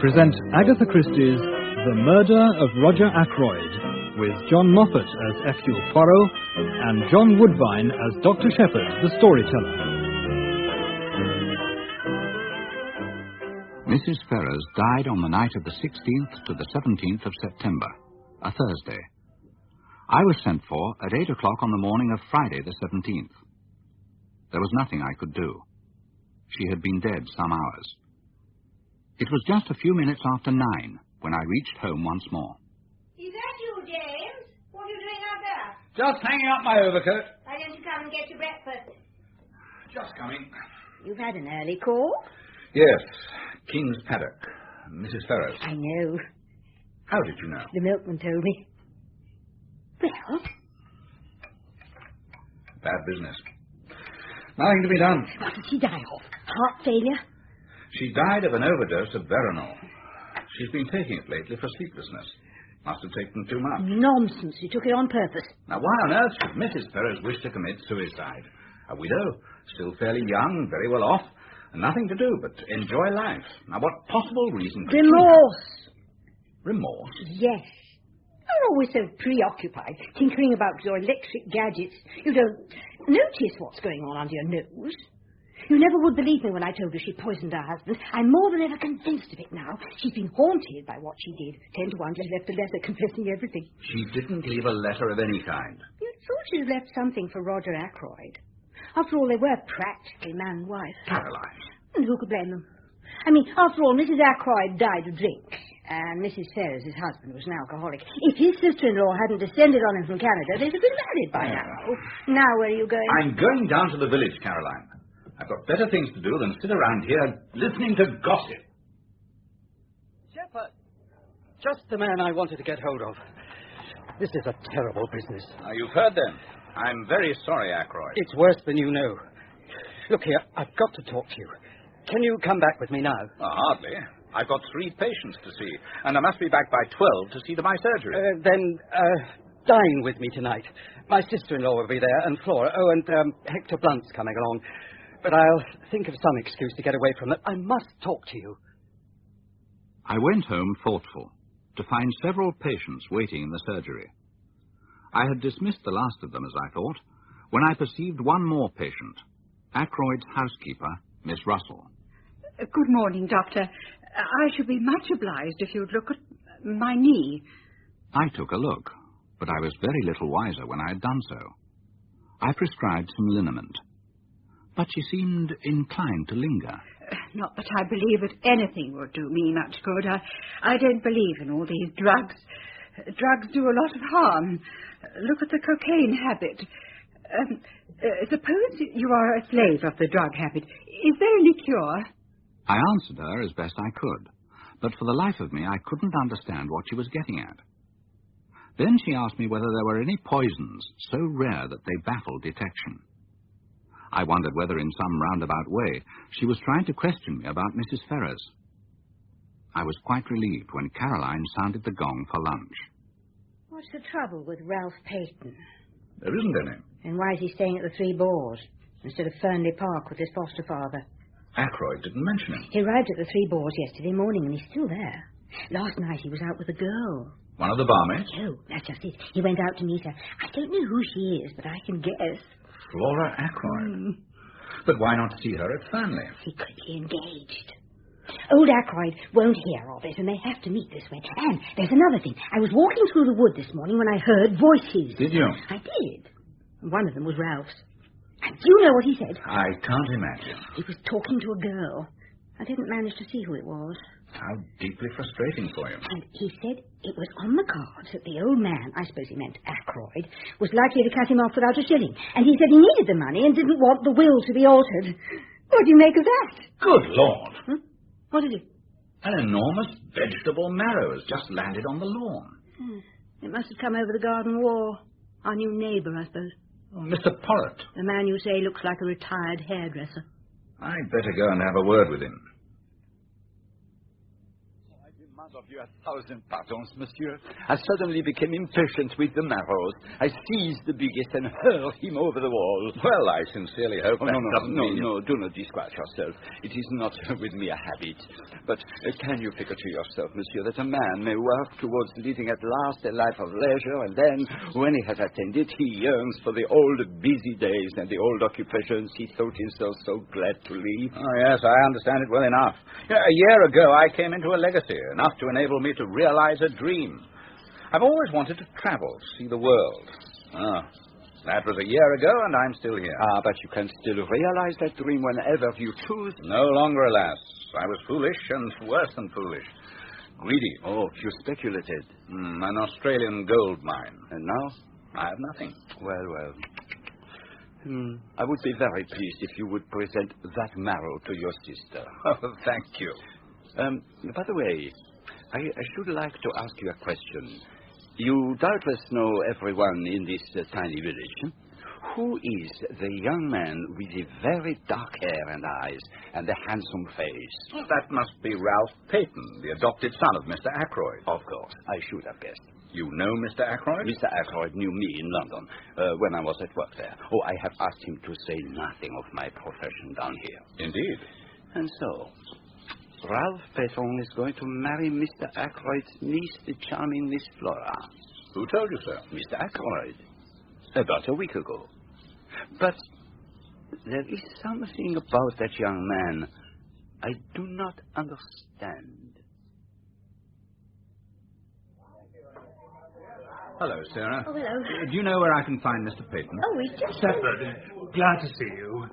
present Agatha Christie's The Murder of Roger Ackroyd, with John Moffat as F.U. Poirot and John Woodvine as Dr. Shepherd, the storyteller. Mrs. Ferrers died on the night of the 16th to the 17th of September, a Thursday. I was sent for at 8 o'clock on the morning of Friday the 17th. There was nothing I could do. She had been dead some hours. It was just a few minutes after 9 when I reached home once more. Is that you, James? What are you doing out there? Just hanging up my overcoat. Why don't you come and get your breakfast? Just coming. You've had an early call? Yes, King's Paddock, Mrs. Ferrers. I know. How did you know? The milkman told me. Well? Bad business. Nothing to be done. What did she die of? Heart failure? She died of an overdose of Veronal. She's been taking it lately for sleeplessness. Must have taken too much. Nonsense. She took it on purpose. Now, why on earth should Mrs. Ferrers wish to commit suicide? A widow, still fairly young, very well off, and nothing to do but enjoy life. Now, what possible reason could Remorse. Remorse? Yes. You're always so preoccupied, tinkering about your electric gadgets. You don't notice what's going on under your nose. You never would believe me when I told her she poisoned her husband. I'm more than ever convinced of it now. She's been haunted by what she did. 10 to 1, just left a letter confessing everything. She didn't leave a letter of any kind. You thought she'd left something for Roger Ackroyd. After all, they were practically man and wife. Caroline. And who could blame them? I mean, after all, Mrs. Ackroyd died of drink, and Mrs. Ferrers, his husband, was an alcoholic. If his sister-in-law hadn't descended on him from Canada, they'd have been married by now. Now, where are you going? I'm going down to the village, Caroline. I've got better things to do than sit around here listening to gossip. Shepherd, just the man I wanted to get hold of. This is a terrible business. Now, you've heard then. I'm very sorry, Ackroyd. It's worse than you know. Look here, I've got to talk to you. Can you come back with me now? Hardly. I've got 3 patients to see, and I must be back by 12 to see to my surgery. Then dine with me tonight. My sister-in-law will be there, and Flora. Oh, and Hector Blunt's coming along. But I'll think of some excuse to get away from it. I must talk to you. I went home thoughtful, to find several patients waiting in the surgery. I had dismissed the last of them, as I thought, when I perceived one more patient, Ackroyd's housekeeper, Miss Russell. Good morning, Doctor. I should be much obliged if you'd look at my knee. I took a look, but I was very little wiser when I had done so. I prescribed some liniment, but she seemed inclined to linger. Not that I believe that anything would do me much good. I don't believe in all these drugs. Drugs do a lot of harm. Look at the cocaine habit. Suppose you are a slave of the drug habit. Is there any cure? I answered her as best I could, but for the life of me I couldn't understand what she was getting at. Then she asked me whether there were any poisons so rare that they baffled detection. I wondered whether in some roundabout way she was trying to question me about Mrs. Ferrers. I was quite relieved when Caroline sounded the gong for lunch. What's the trouble with Ralph Payton? There isn't any. And why is he staying at the Three Boars instead of Fernley Park with his foster father? Ackroyd didn't mention it. He arrived at the Three Boars yesterday morning, and he's still there. Last night he was out with a girl. One of the barmaids? No, that's just it. He went out to meet her. I don't know who she is, but I can guess. Flora Ackroyd. But why not see her at Fernley? Secretly engaged. Old Ackroyd won't hear of it, and they have to meet this way. And there's another thing. I was walking through the wood this morning when I heard voices. Did you? I did. One of them was Ralph's. And do you know what he said? I can't imagine. He was talking to a girl. I didn't manage to see who it was. How deeply frustrating for you. And he said it was on the cards that the old man, I suppose he meant Ackroyd, was likely to cut him off without a shilling. And he said he needed the money and didn't want the will to be altered. What do you make of that? Good Lord. What is it? An enormous vegetable marrow has just landed on the lawn. It must have come over the garden wall. Our new neighbour, I suppose. Oh, Mr. Porritt. The man you say looks like a retired hairdresser. I'd better go and have a word with him. you 1,000 pardons, monsieur. I suddenly became impatient with the Marrows. I seized the biggest and hurled him over the wall. Well, I sincerely hope No, do not disquiet yourself. It is not with me a habit. But can you figure to yourself, monsieur, that a man may work towards leading at last a life of leisure, and then, when he has attained it, he yearns for the old busy days and the old occupations he thought himself so glad to leave? Oh, yes, I understand it well enough. A year ago, I came into a legacy, enough to enable me to realize a dream. I've always wanted to travel, see the world. That was a year ago, and I'm still here. But you can still realize that dream whenever you choose. No longer, alas. I was foolish, and worse than foolish. Greedy. Oh, you speculated. An Australian gold mine. And now? I have nothing. Well. I would be very pleased if you would present that marrow to your sister. Oh, thank you. By the way, I should like to ask you a question. You doubtless know everyone in this tiny village. Who is the young man with the very dark hair and eyes and the handsome face? Well, that must be Ralph Peyton, the adopted son of Mr. Ackroyd. Of course, I should have guessed. You know Mr. Ackroyd? Mr. Ackroyd knew me in London when I was at work there. Oh, I have asked him to say nothing of my profession down here. Indeed. And so, Ralph Peyton is going to marry Mr. Ackroyd's niece, the charming Miss Flora. Who told you so? Mr. Ackroyd. About a week ago. But there is something about that young man I do not understand. Hello, Sarah. Oh, hello. Do you know where I can find Mr. Peyton? Oh, he's just... Shepherd, glad to see you.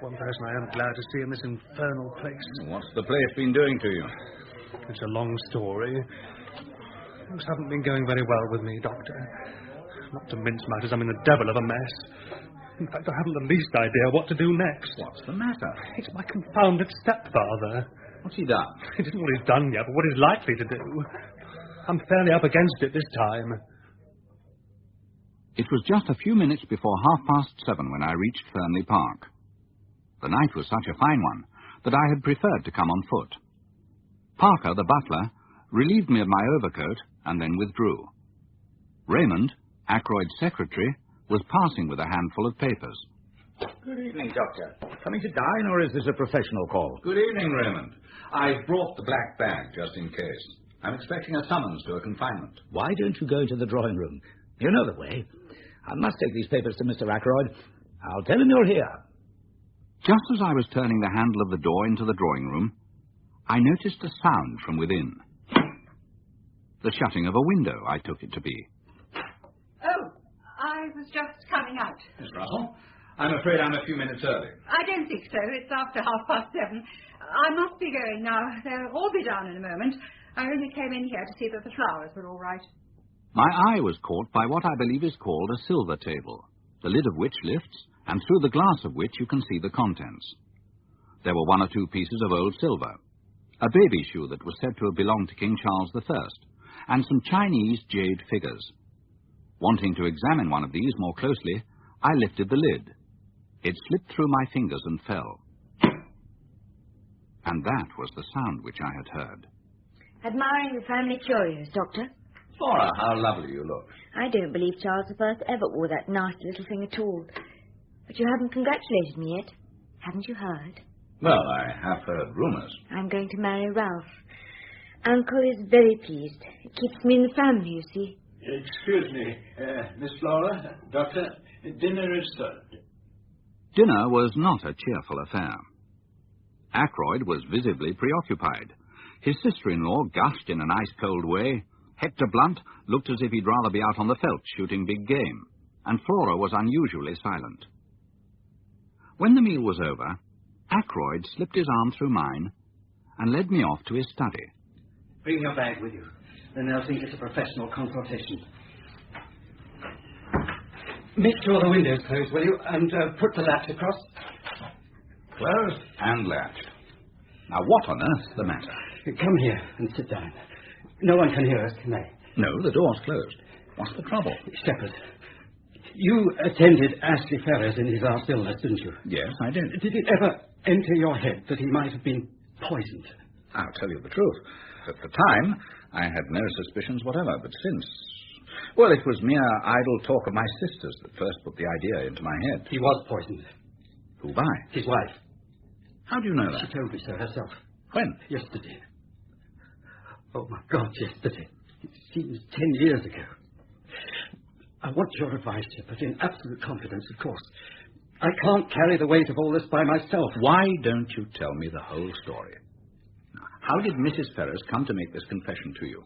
One person I am glad to see in this infernal place. What's the place been doing to you? It's a long story. Things haven't been going very well with me, Doctor. Not to mince matters, I'm in the devil of a mess. In fact, I haven't the least idea what to do next. What's the matter? It's my confounded stepfather. What's he done? He isn't what he's done yet, but what he's likely to do. I'm fairly up against it this time. It was just a few minutes before 7:30 when I reached Fernley Park. The night was such a fine one that I had preferred to come on foot. Parker, the butler, relieved me of my overcoat and then withdrew. Raymond, Ackroyd's secretary, was passing with a handful of papers. Good evening, Doctor. Coming to dine, or is this a professional call? Good evening, Raymond. I've brought the black bag just in case. I'm expecting a summons to a confinement. Why don't you go into the drawing room? You know the way. I must take these papers to Mr. Ackroyd. I'll tell him you're here. Just as I was turning the handle of the door into the drawing room, I noticed a sound from within. The shutting of a window, I took it to be. Oh, I was just coming out. Miss Russell, I'm afraid I'm a few minutes early. I don't think so. It's after 7:30. I must be going now. They'll all be down in a moment. I only came in here to see that the flowers were all right. My eye was caught by what I believe is called a silver table, the lid of which lifts, and through the glass of which you can see the contents. There were 1 or 2 pieces of old silver, a baby shoe that was said to have belonged to King Charles I, and some Chinese jade figures. Wanting to examine one of these more closely, I lifted the lid. It slipped through my fingers and fell. And that was the sound which I had heard. Admiring the family curios, Doctor. Flora, how lovely you look. I don't believe Charles I ever wore that nasty little thing at all. But you haven't congratulated me yet. Haven't you heard? Well, I have heard rumours. I'm going to marry Ralph. Uncle is very pleased. It keeps me in the family, you see. Excuse me, Miss Flora, Doctor, dinner is served. Dinner was not a cheerful affair. Ackroyd was visibly preoccupied. His sister-in-law gushed in an ice-cold way. Hector Blunt looked as if he'd rather be out on the veldt shooting big game. And Flora was unusually silent. When the meal was over, Ackroyd slipped his arm through mine and led me off to his study. Bring your bag with you. Then they'll think it's a professional consultation. Make sure the window's closed, will you? And put the latch across. Closed and latched. Now, what on earth's the matter? Come here and sit down. No one can hear us, can they? No, the door's closed. What's the trouble? Shepherd, you attended Ashley Ferrers in his last illness, didn't you? Yes, I did. Did it ever enter your head that he might have been poisoned? I'll tell you the truth. At the time, I had no suspicions whatever, but since... Well, it was mere idle talk of my sister's that first put the idea into my head. He was poisoned. Who by? His wife. How do you know that? She told me so herself. When? Yesterday. Oh, my God, yesterday. It seems 10 years ago. I want your advice, but in absolute confidence, of course. I can't carry the weight of all this by myself. Why don't you tell me the whole story? How did Mrs. Ferrers come to make this confession to you?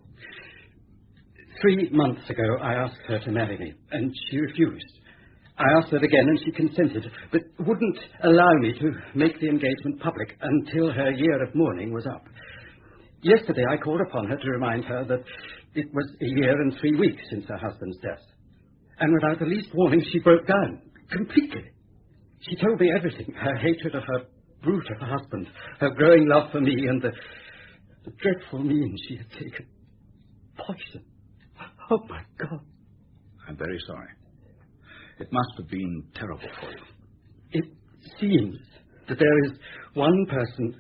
3 months ago, I asked her to marry me, and she refused. I asked her again, and she consented, but wouldn't allow me to make the engagement public until her year of mourning was up. Yesterday, I called upon her to remind her that it was a year and 3 weeks since her husband's death. And without the least warning, she broke down, completely. She told me everything, her hatred of her brute of a husband, her growing love for me, and the dreadful means she had taken. Poison. Oh, my God. I'm very sorry. It must have been terrible for you. It seems that there is one person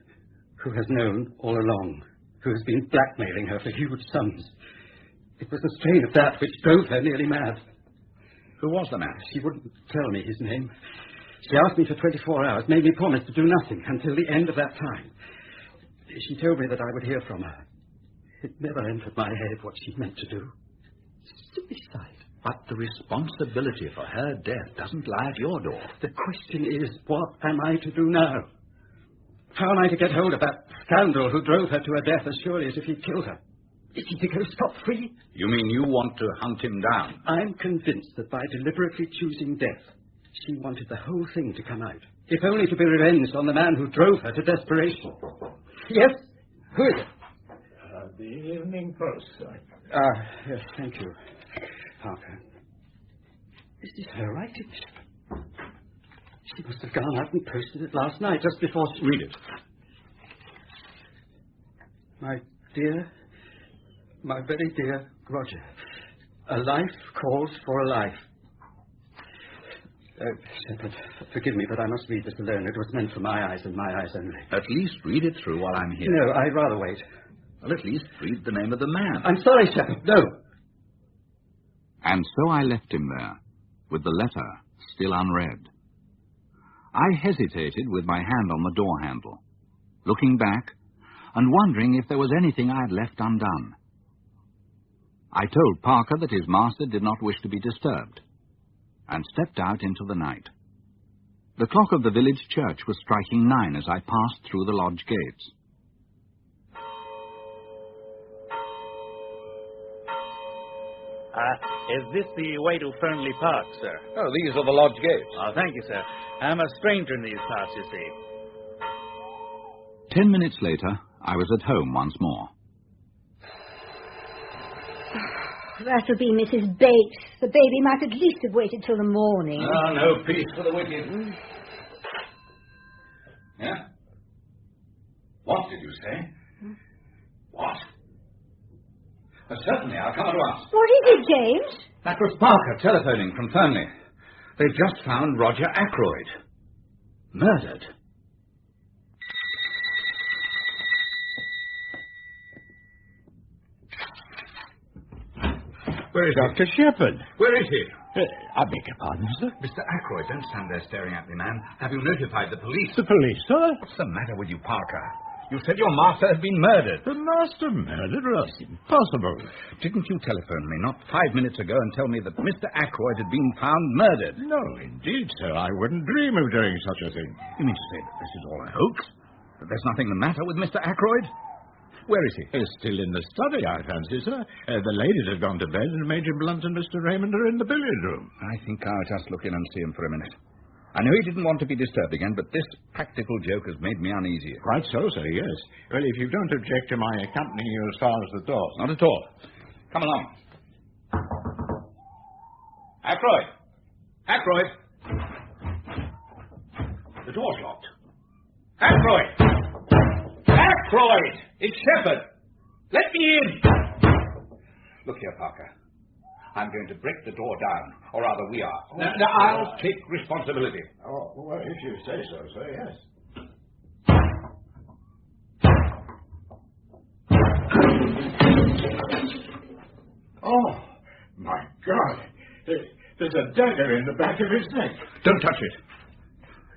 who has known all along, who has been blackmailing her for huge sums. It was the strain of that which drove her nearly mad. Who was the man? She wouldn't tell me his name. She asked me for 24 hours, made me promise to do nothing until the end of that time. She told me that I would hear from her. It never entered my head what she meant to do. Suicide. But the responsibility for her death doesn't lie at your door. The question is, what am I to do now? How am I to get hold of that scoundrel who drove her to her death as surely as if he'd killed her? Is he to go scot-free? You mean you want to hunt him down? I'm convinced that by deliberately choosing death, she wanted the whole thing to come out, if only to be revenged on the man who drove her to desperation. Yes? Who is it? The Evening Post, sir. Yes, thank you, Parker. This is her writing. She must have gone out and posted it last night, just before she... Read it. My dear, my very dear Roger, a life calls for a life. Shepard, forgive me, but I must read this alone. It was meant for my eyes and my eyes only. At least read it through while I'm here. No, I'd rather wait. Well, at least read the name of the man. I'm sorry, Shepard. No. And so I left him there, with the letter still unread. I hesitated with my hand on the door handle, looking back and wondering if there was anything I had left undone. I told Parker that his master did not wish to be disturbed, and stepped out into the night. The clock of the village church was striking 9 as I passed through the lodge gates. Is this the way to Fernley Park, sir? Oh, these are the lodge gates. Oh, thank you, sir. I'm a stranger in these parts, you see. 10 minutes later, I was at home once more. That'll be Mrs. Bates. The baby might at least have waited till the morning. Ah, no peace for the wicked. Yeah? What did you say? What? Certainly, I'll come at once. What is it, James? That was Parker telephoning from Fernley. They've just found Roger Ackroyd. Murdered. Where is Dr. Shepard. Where is he? I beg your pardon, sir. Mr. Ackroyd, don't stand there staring at me, man. Have you notified the police? The police, sir? What's the matter with you, Parker? You said your master had been murdered. The master murdered? That's impossible. Didn't you telephone me not 5 minutes ago and tell me that Mr. Ackroyd had been found murdered? No, indeed, sir. I wouldn't dream of doing such a thing. You mean to say that this is all a hoax? That there's nothing the matter with Mr. Ackroyd? Where is he? He's still in the study, I fancy, sir. The ladies have gone to bed, and Major Blunt and Mr. Raymond are in the billiard room. I think I'll just look in and see him for a minute. I know he didn't want to be disturbed again, but this practical joke has made me uneasy. Quite so, sir, yes. Well, if you don't object to my accompanying you as far as the door. Not at all. Come along. Ackroyd! Ackroyd! The door's locked. Ackroyd! Ackroyd! It's Shepard! Let me in! Look here, Parker. I'm going to break the door down, or rather we are. Now, I'll take responsibility. Oh, well, if you say so, sir, yes. Oh, my God. There's a dagger in the back of his neck. Don't touch it.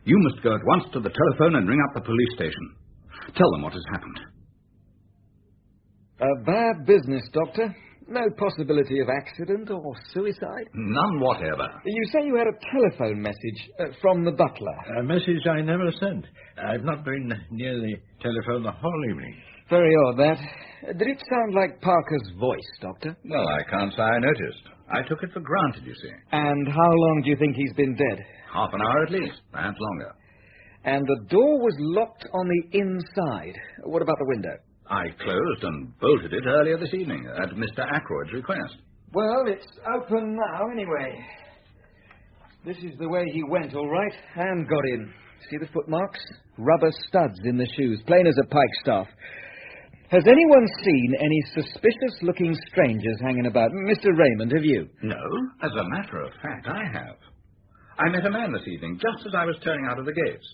You must go at once to the telephone and ring up the police station. Tell them what has happened. A bad business, Doctor. No possibility of accident or suicide? None whatever. You say you had a telephone message from the butler. A message I never sent. I've not been near the telephone the whole evening. Very odd, that. Did it sound like Parker's voice, Doctor? Well, I can't say I noticed. I took it for granted, you see. And how long do you think he's been dead? Half an hour at least, perhaps longer. And the door was locked on the inside. What about the window? I closed and bolted it earlier this evening at Mr. Ackroyd's request. Well, it's open now, anyway. This is the way he went, all right, and got in. See the footmarks? Rubber studs in the shoes, plain as a pikestaff. Has anyone seen any suspicious-looking strangers hanging about? Mr. Raymond, have you? No, as a matter of fact, I have. I met a man this evening just as I was turning out of the gates.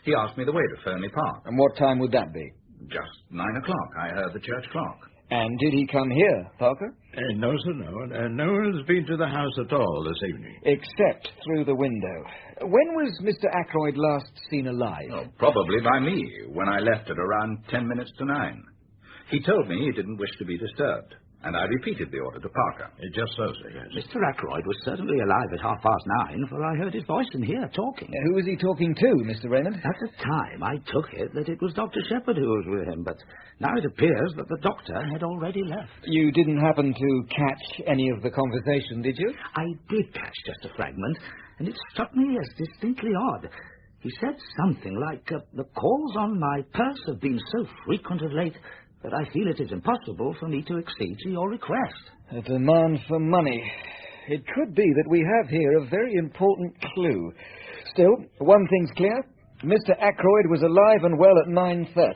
He asked me the way to Fernley Park. And what time would that be? Just 9 o'clock. I heard the church clock. And did he come here, Parker? No, sir, no. No one has been to the house at all this evening. Except through the window. When was Mr. Ackroyd last seen alive? Oh, probably by me, when I left at around 10 minutes to 9. He told me he didn't wish to be disturbed, and I repeated the order to Parker. Just so, sir, yes. Mr. Ackroyd was certainly alive at 9:30, for I heard his voice in here talking. Who was he talking to, Mr. Raymond? At the time, I took it that it was Dr. Shepherd who was with him, but now it appears that the doctor had already left. You didn't happen to catch any of the conversation, did you? I did catch just a fragment, and it struck me as distinctly odd. He said something like, the calls on my purse have been so frequent of late that I feel it is impossible for me to accede to your request. A demand for money. It could be that we have here a very important clue. Still, one thing's clear. Mr. Ackroyd was alive and well at 9:30.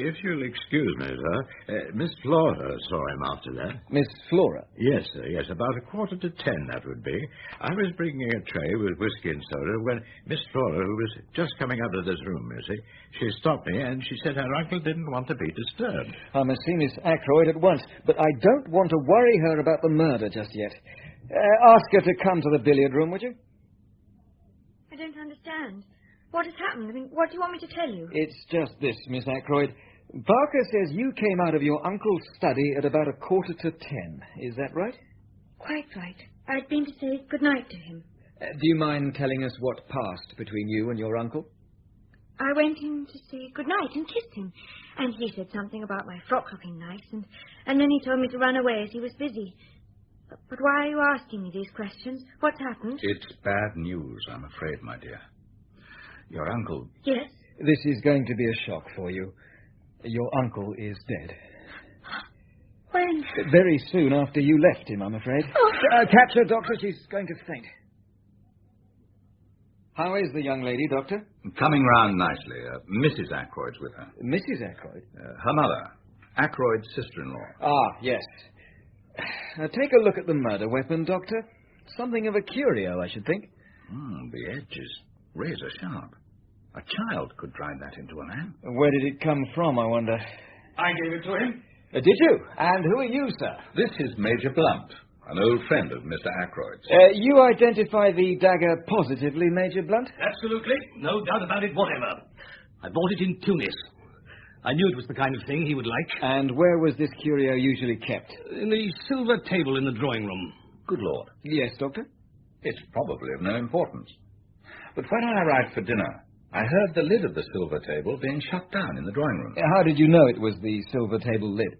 If you'll excuse me, sir, Miss Flora saw him after that. Miss Flora? Yes, sir, yes, about 9:45, that would be. I was bringing a tray with whiskey and soda when Miss Flora, who was just coming out of this room, you see, she stopped me and she said her uncle didn't want to be disturbed. I must see Miss Ackroyd at once, but I don't want to worry her about the murder just yet. Ask her to come to the billiard room, would you? I don't understand. What has happened? I mean, what do you want me to tell you? It's just this, Miss Ackroyd. Parker says you came out of your uncle's study at about 9:45. Is that right? Quite right. I'd been to say good night to him. Do you mind telling us what passed between you and your uncle? I went in to say good night and kissed him. And he said something about my frock looking nice. And then he told me to run away as he was busy. But why are you asking me these questions? What's happened? It's bad news, I'm afraid, my dear. Your uncle... Yes? This is going to be a shock for you. Your uncle is dead. When? Very soon after you left him, I'm afraid. Oh. Catch her, Doctor. She's going to faint. How is the young lady, Doctor? Coming round nicely. Mrs. Ackroyd's with her. Mrs. Ackroyd? Her mother. Ackroyd's sister-in-law. Ah, yes. Now, take a look at the murder weapon, Doctor. Something of a curio, I should think. The edge is razor sharp. A child could drive that into a man. Where did it come from, I wonder? I gave it to him. Did you? And who are you, sir? This is Major Blunt, an old friend of Mr. Ackroyd's. You identify the dagger positively, Major Blunt? Absolutely. No doubt about it whatever. I bought it in Tunis. I knew it was the kind of thing he would like. And where was this curio usually kept? In the silver table in the drawing room. Good Lord. Yes, Doctor? It's probably of no importance. But when I arrived for dinner, I heard the lid of the silver table being shut down in the drawing room. How did you know it was the silver table lid?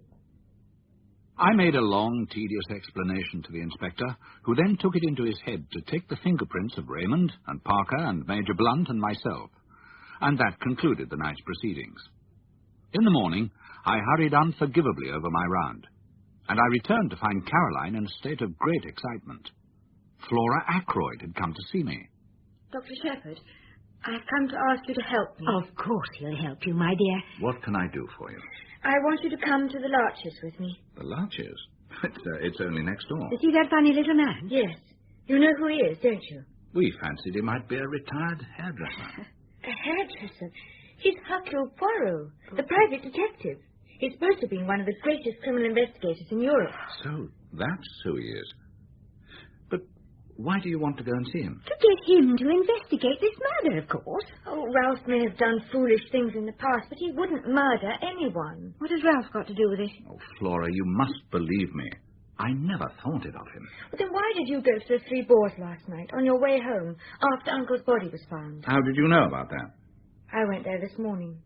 I made a long, tedious explanation to the inspector, who then took it into his head to take the fingerprints of Raymond and Parker and Major Blunt and myself. And that concluded the night's proceedings. In the morning, I hurried unforgivably over my round, and I returned to find Caroline in a state of great excitement. Flora Ackroyd had come to see me. Dr. Shepherd, I've come to ask you to help me. Of course he'll help you, my dear. What can I do for you? I want you to come to the Larches with me. The Larches? It's only next door. Is he that funny little man? Yes. You know who he is, don't you? We fancied he might be a retired hairdresser. A hairdresser? He's Hercule Poirot, the private detective. He's supposed to have been one of the greatest criminal investigators in Europe. So that's who he is. But why do you want to go and see him? To get him to investigate this murder, of course. Oh, Ralph may have done foolish things in the past, but he wouldn't murder anyone. What has Ralph got to do with it? Oh, Flora, you must believe me. I never thought it of him. But then why did you go to the Three Boars last night, on your way home, after Uncle's body was found? How did you know about that? I went there this morning.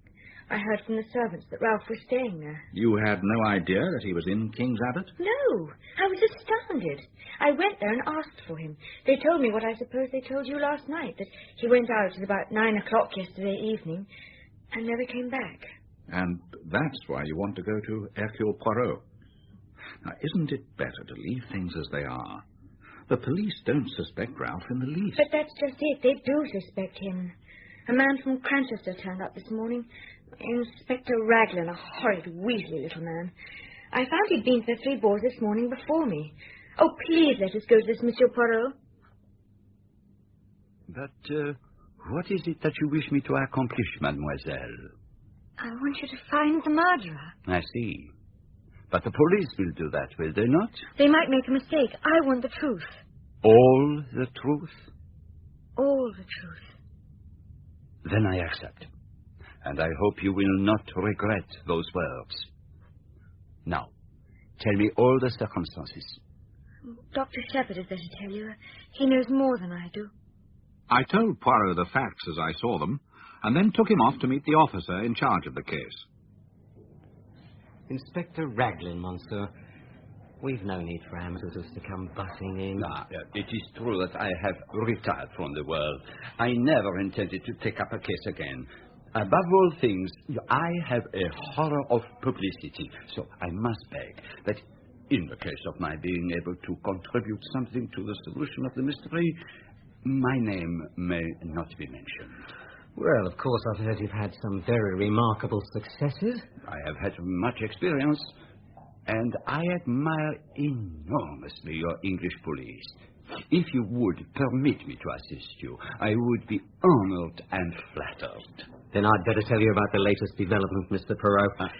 I heard from the servants that Ralph was staying there. You had no idea that he was in King's Abbot? No, I was astounded. I went there and asked for him. They told me what I suppose they told you last night, that he went out at about 9 o'clock yesterday evening and never came back. And that's why you want to go to Hercule Poirot. Now, isn't it better to leave things as they are? The police don't suspect Ralph in the least. But that's just it. They do suspect him. A man from Cranchester turned up this morning. Inspector Raglan, a horrid, weaselly little man. I found he'd been to the Three Boars this morning before me. Oh, please let us go to this, Monsieur Poirot. But what is it that you wish me to accomplish, mademoiselle? I want you to find the murderer. I see. But the police will do that, will they not? They might make a mistake. I want the truth. All the truth? All the truth. Then I accept. And I hope you will not regret those words. Now, tell me all the circumstances. Dr. Shepherd had better tell you. He knows more than I do. I told Poirot the facts as I saw them, and then took him off to meet the officer in charge of the case. Inspector Raglan, monsieur. We've no need for amateurs to come butting in. It is true that I have retired from the world. I never intended to take up a case again. Above all things, I have a horror of publicity, so I must beg that in the case of my being able to contribute something to the solution of the mystery, my name may not be mentioned. Well, of course, I've heard you've had some very remarkable successes. I have had much experience, and I admire enormously your English police. If you would permit me to assist you, I would be honored and flattered. Then I'd better tell you about the latest development, Mr. Poirot.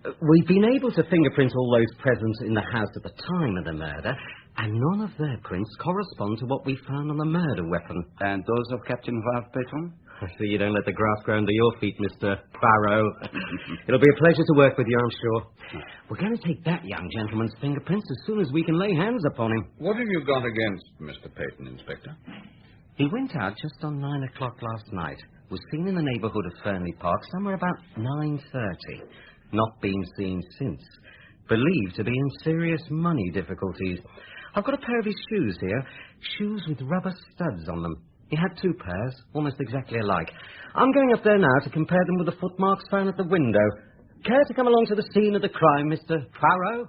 We've been able to fingerprint all those present in the house at the time of the murder, and none of their prints correspond to what we found on the murder weapon. And those of Captain Ralph Patron? I see you don't let the grass grow under your feet, Mr. Poirot. It'll be a pleasure to work with you, I'm sure. We're going to take that young gentleman's fingerprints as soon as we can lay hands upon him. What have you got against Mr. Peyton, Inspector? He went out just on 9 o'clock last night. Was seen in the neighbourhood of Fernley Park somewhere about 9:30. Not been seen since. Believed to be in serious money difficulties. I've got a pair of his shoes here. Shoes with rubber studs on them. He had 2 pairs, almost exactly alike. I'm going up there now to compare them with the footmarks found at the window. Care to come along to the scene of the crime, Mr. Poirot?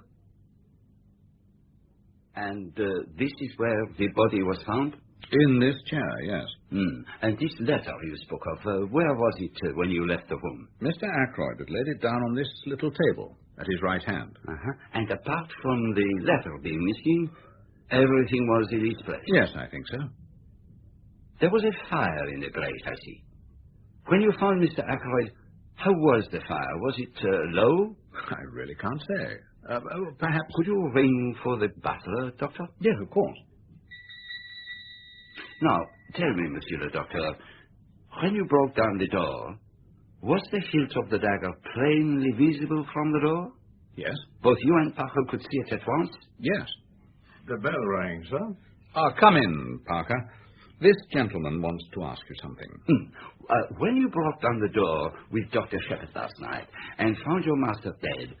And this is where the body was found? In this chair, yes. And this letter you spoke of, where was it when you left the room? Mr. Ackroyd had laid it down on this little table at his right hand. And apart from the letter being missing, everything was in its place? Yes, I think so. There was a fire in the grate, I see. When you found Mr. Ackroyd, how was the fire? Was it low? I really can't say. Perhaps... Could you ring for the butler, Doctor? Yes, of course. Now, tell me, Monsieur le Docteur, when you broke down the door, was the hilt of the dagger plainly visible from the door? Yes. Both you and Parker could see it at once? Yes. The bell rang, sir. Come in, Parker. This gentleman wants to ask you something. When you broke down the door with Dr. Shepherd last night and found your master dead,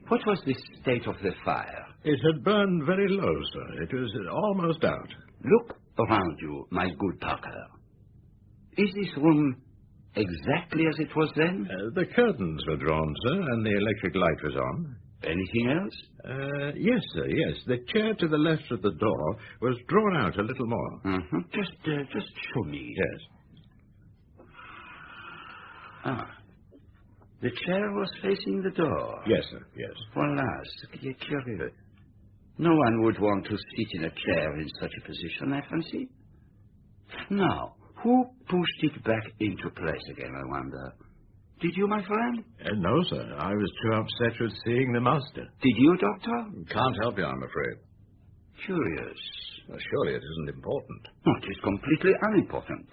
what was the state of the fire? It had burned very low, sir. It was almost out. Look around you, my good Parker. Is this room exactly as it was then? The curtains were drawn, sir, and the electric light was on. Anything else? Yes, sir, yes. The chair to the left of the door was drawn out a little more. Just show me. Yes. The chair was facing the door. Yes, sir, yes. Voilà, ce qui est curieux. No one would want to sit in a chair in such a position, I fancy. Now, who pushed it back into place again, I wonder? Did you, my friend? No, sir. I was too upset with seeing the master. Did you, Doctor? Can't help you, I'm afraid. Curious. Well, surely it isn't important. No, it is completely unimportant.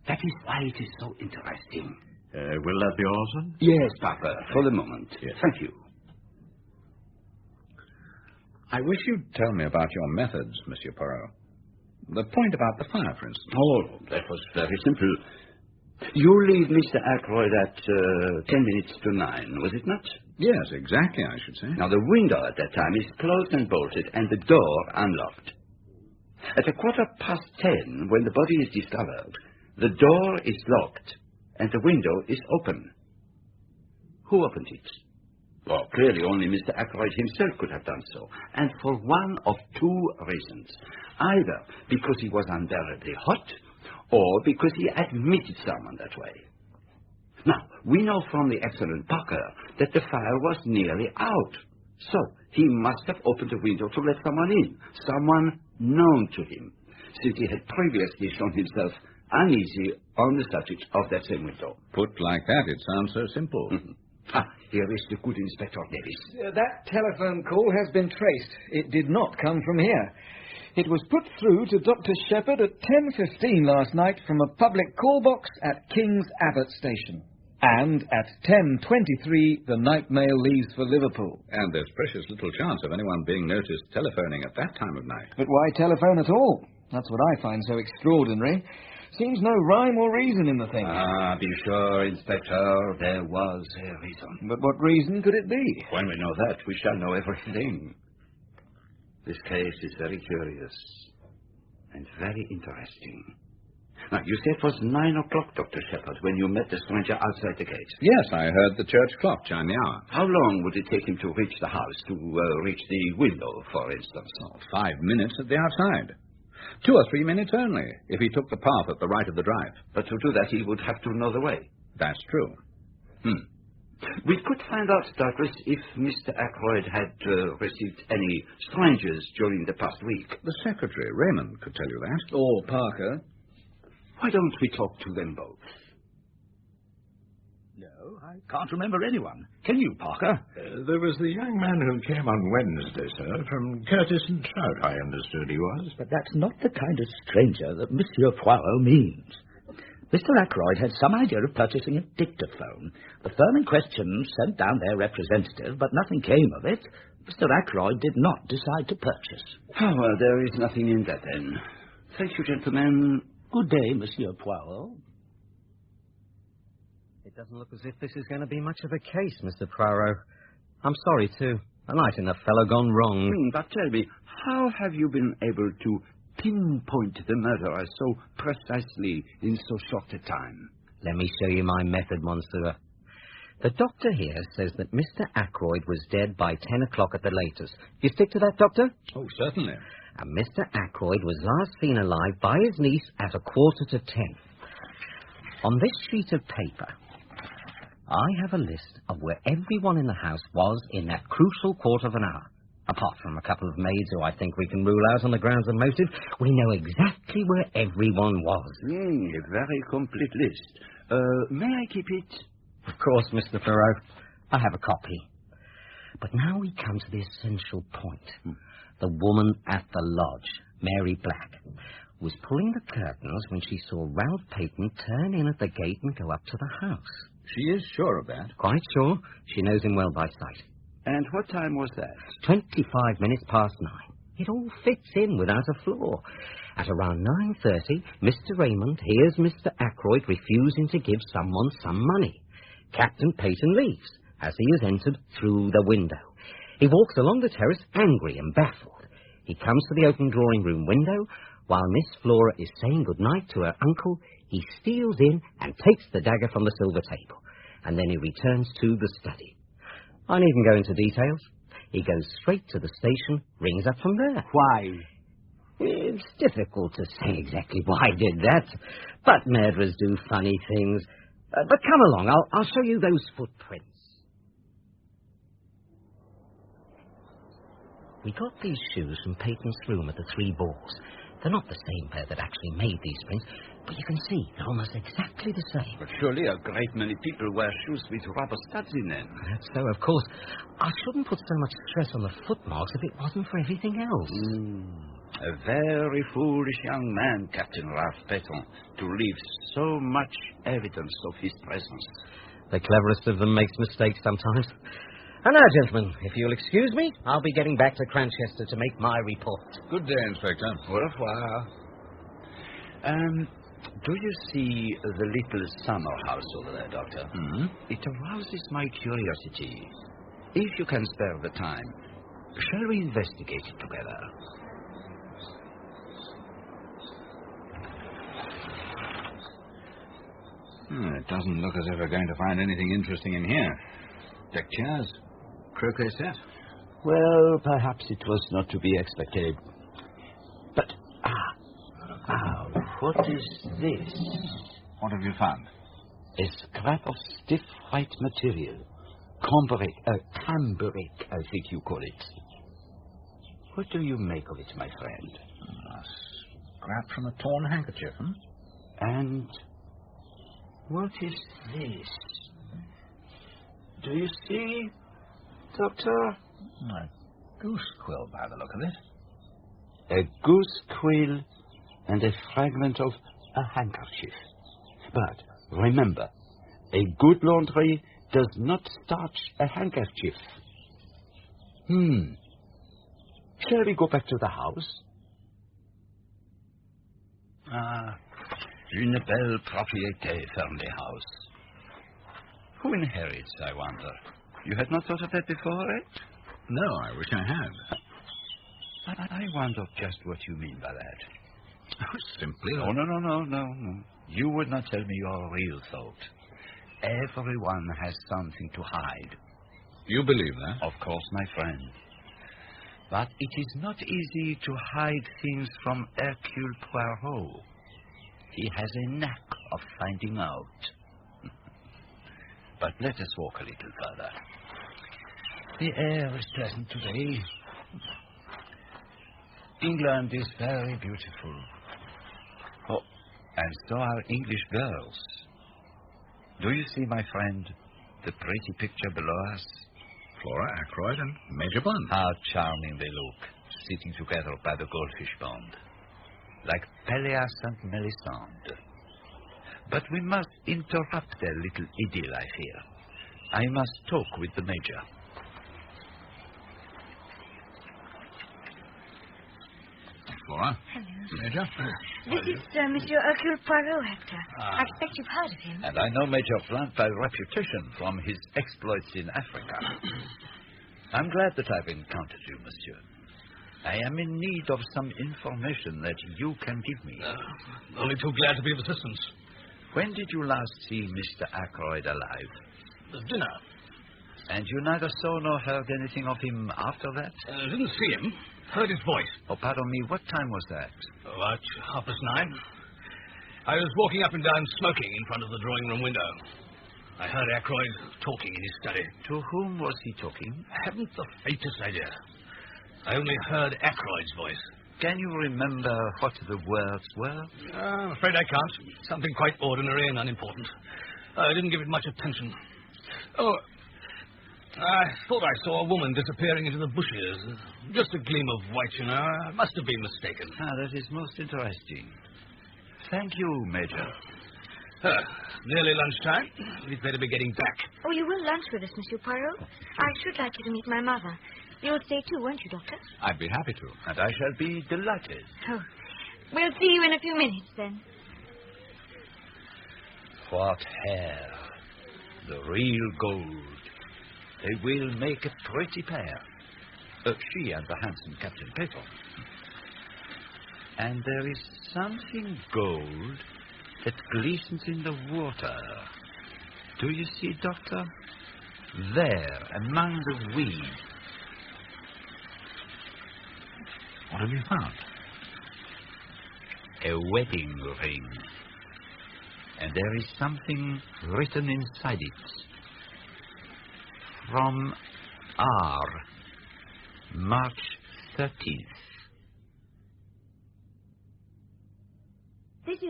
That is why it is so interesting. Will that be all, sir? Yes, Papa, for the moment. Yes. Thank you. I wish you'd tell me about your methods, Monsieur Poirot. The point about the fire, for instance. Oh, that was very simple. You leave Mr. Ackroyd at 10 minutes to 9, was it not? Yes, exactly, I should say. Now, the window at that time is closed and bolted, and the door unlocked. At 10:15, when the body is discovered, the door is locked, and the window is open. Who opened it? Well, clearly only Mr. Ackroyd himself could have done so, and for one of two reasons. Either because he was unbearably hot, or because he admitted someone that way. Now, we know from the excellent Parker that the fire was nearly out. So, he must have opened the window to let someone in, someone known to him, since he had previously shown himself uneasy on the subject of that same window. Put like that, it sounds so simple. Here is the good Inspector Davis. That telephone call has been traced. It did not come from here. It was put through to Dr. Shepherd at 10:15 last night from a public call box at King's Abbot Station. And at 10:23, the night mail leaves for Liverpool. And there's precious little chance of anyone being noticed telephoning at that time of night. But why telephone at all? That's what I find so extraordinary. Seems no rhyme or reason in the thing. Be sure, Inspector, there was a reason. But what reason could it be? When we know that, we shall know everything. This case is very curious and very interesting. Now, you said it was 9 o'clock, Dr. Shepherd, when you met the stranger outside the gate. Yes, I heard the church clock chime the hour. How long would it take him to reach the house, to reach the window, for instance? 5 minutes at the outside. 2 or 3 minutes only, if he took the path at the right of the drive. But to do that, he would have to know the way. That's true. We could find out, doubtless, if Mr. Ackroyd had received any strangers during the past week. The secretary, Raymond, could tell you that. Or Parker. Why don't we talk to them both? No, I can't remember anyone. Can you, Parker? There was the young man who came on Wednesday, sir, from Curtis and Trout, I understood he was. But that's not the kind of stranger that Monsieur Poirot means. Mr. Ackroyd had some idea of purchasing a dictaphone. The firm in question sent down their representative, but nothing came of it. Mr. Ackroyd did not decide to purchase. Oh, well, there is nothing in that, then. Thank you, gentlemen. Good day, Monsieur Poirot. It doesn't look as if this is going to be much of a case, Mr. Poirot. I'm sorry, too. A nice enough fellow gone wrong. But tell me, how have you been able to pinpoint the murderer so precisely in so short a time? Let me show you my method, Monsieur. The doctor here says that Mr. Ackroyd was dead by 10 o'clock at the latest. You stick to that, Doctor? Oh, certainly. And Mr. Ackroyd was last seen alive by his niece at 10:15. On this sheet of paper, I have a list of where everyone in the house was in that crucial quarter of an hour. Apart from a couple of maids who I think we can rule out on the grounds of motive, we know exactly where everyone was. A very complete list. May I keep it? Of course, Mr. Poirot. I have a copy. But now we come to the essential point. The woman at the lodge, Mary Black, was pulling the curtains when she saw Ralph Peyton turn in at the gate and go up to the house. She is sure of that? Quite sure. She knows him well by sight. And what time was that? 25 minutes past 9. It all fits in without a flaw. At around 9:30, Mr. Raymond hears Mr. Ackroyd refusing to give someone some money. Captain Peyton leaves, as he has entered through the window. He walks along the terrace, angry and baffled. He comes to the open drawing-room window. While Miss Flora is saying good-night to her uncle, he steals in and takes the dagger from the silver table. And then he returns to the study. I needn't go into details. He goes straight to the station, rings up from there. Why? It's difficult to say exactly why I did that, but murderers do funny things. But come along, I'll show you those footprints. We got these shoes from Peyton's room at the Three Balls. They're not the same pair that actually made these springs, but you can see they're almost exactly the same. But surely a great many people wear shoes with rubber studs in them. That's so, of course. I shouldn't put so much stress on the footmarks if it wasn't for everything else. A very foolish young man, Captain Ralph Peton, to leave so much evidence of his presence. The cleverest of them makes mistakes sometimes. And now, gentlemen, if you'll excuse me, I'll be getting back to Cranchester to make my report. Good day, Inspector. Au revoir. Do you see the little summer house over there, Doctor? Mm-hmm. It arouses my curiosity. If you can spare the time, shall we investigate it together? It doesn't look as if we're going to find anything interesting in here. Deck chairs, croquet set. Well, perhaps it was not to be expected. But, what is this? What have you found? A scrap of stiff white material. Cambric, I think you call it. What do you make of it, my friend? A scrap from a torn handkerchief, And what is this? Do you see, Doctor? A goose quill, by the look of it. A goose quill and a fragment of a handkerchief. But remember, a good laundry does not starch a handkerchief. Shall we go back to the house? Une belle propriété, Fernley House. Who inherits, I wonder? You had not thought of that before, eh? No, I wish I had. I wonder just what you mean by that. Simply... Oh, no. You would not tell me your real thought. Everyone has something to hide. You believe that? Of course, my friend. But it is not easy to hide things from Hercule Poirot. He has a knack of finding out. But let us walk a little further. The air is pleasant today. England is very beautiful. Oh, and so are English girls. Do you see, my friend, the pretty picture below us? Flora Ackroyd and Major Bond. How charming they look, sitting together by the goldfish pond. Like Pelléas and Melisande. But we must interrupt their little idyll, I fear. I must talk with the Major. Flora. Hello. Major. This is Monsieur Hercule Poirot, Hector. I expect you've heard of him. And I know Major Blunt by reputation from his exploits in Africa. I'm glad that I've encountered you, monsieur. I am in need of some information that you can give me. Only too glad to be of assistance. When did you last see Mr. Ackroyd alive? The dinner. And you neither saw nor heard anything of him after that? Didn't see him. Heard his voice. Oh, pardon me, what time was that? About 9:30. I was walking up and down smoking in front of the drawing room window. I heard Ackroyd talking in his study. To whom was he talking? I haven't the faintest idea. I only heard Ackroyd's voice. Can you remember what the words were? I'm afraid I can't. Something quite ordinary and unimportant. I didn't give it much attention. Oh, I thought I saw a woman disappearing into the bushes. Just a gleam of white, you know. I must have been mistaken. That is most interesting. Thank you, Major. Nearly lunchtime. We'd better be getting back. Oh, you will lunch with us, Monsieur Poirot? I should like you to meet my mother. You'll stay too, won't you, Doctor? I'd be happy to, and I shall be delighted. Oh, we'll see you in a few minutes, then. What hair. The real gold. They will make a pretty pair. She and the handsome Captain Peton. And there is something gold that glistens in the water. Do you see, Doctor? There, among the weeds. What have you found? A wedding ring. And there is something written inside it. From R. March 30th.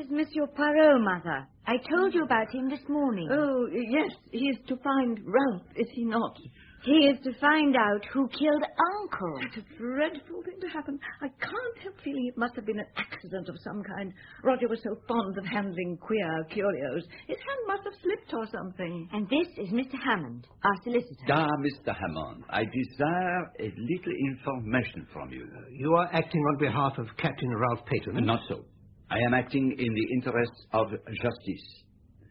is Monsieur Poirot, Mother. I told you about him this morning. Oh, yes, he is to find Ralph, is he not? He is to find out who killed Uncle. It's a dreadful thing to happen. I can't help feeling it must have been an accident of some kind. Roger was so fond of handling queer curios. His hand must have slipped or something. And this is Mr. Hammond, our solicitor. Mr. Hammond, I desire a little information from you. You are acting on behalf of Captain Ralph Peyton? Not so. I am acting in the interests of justice.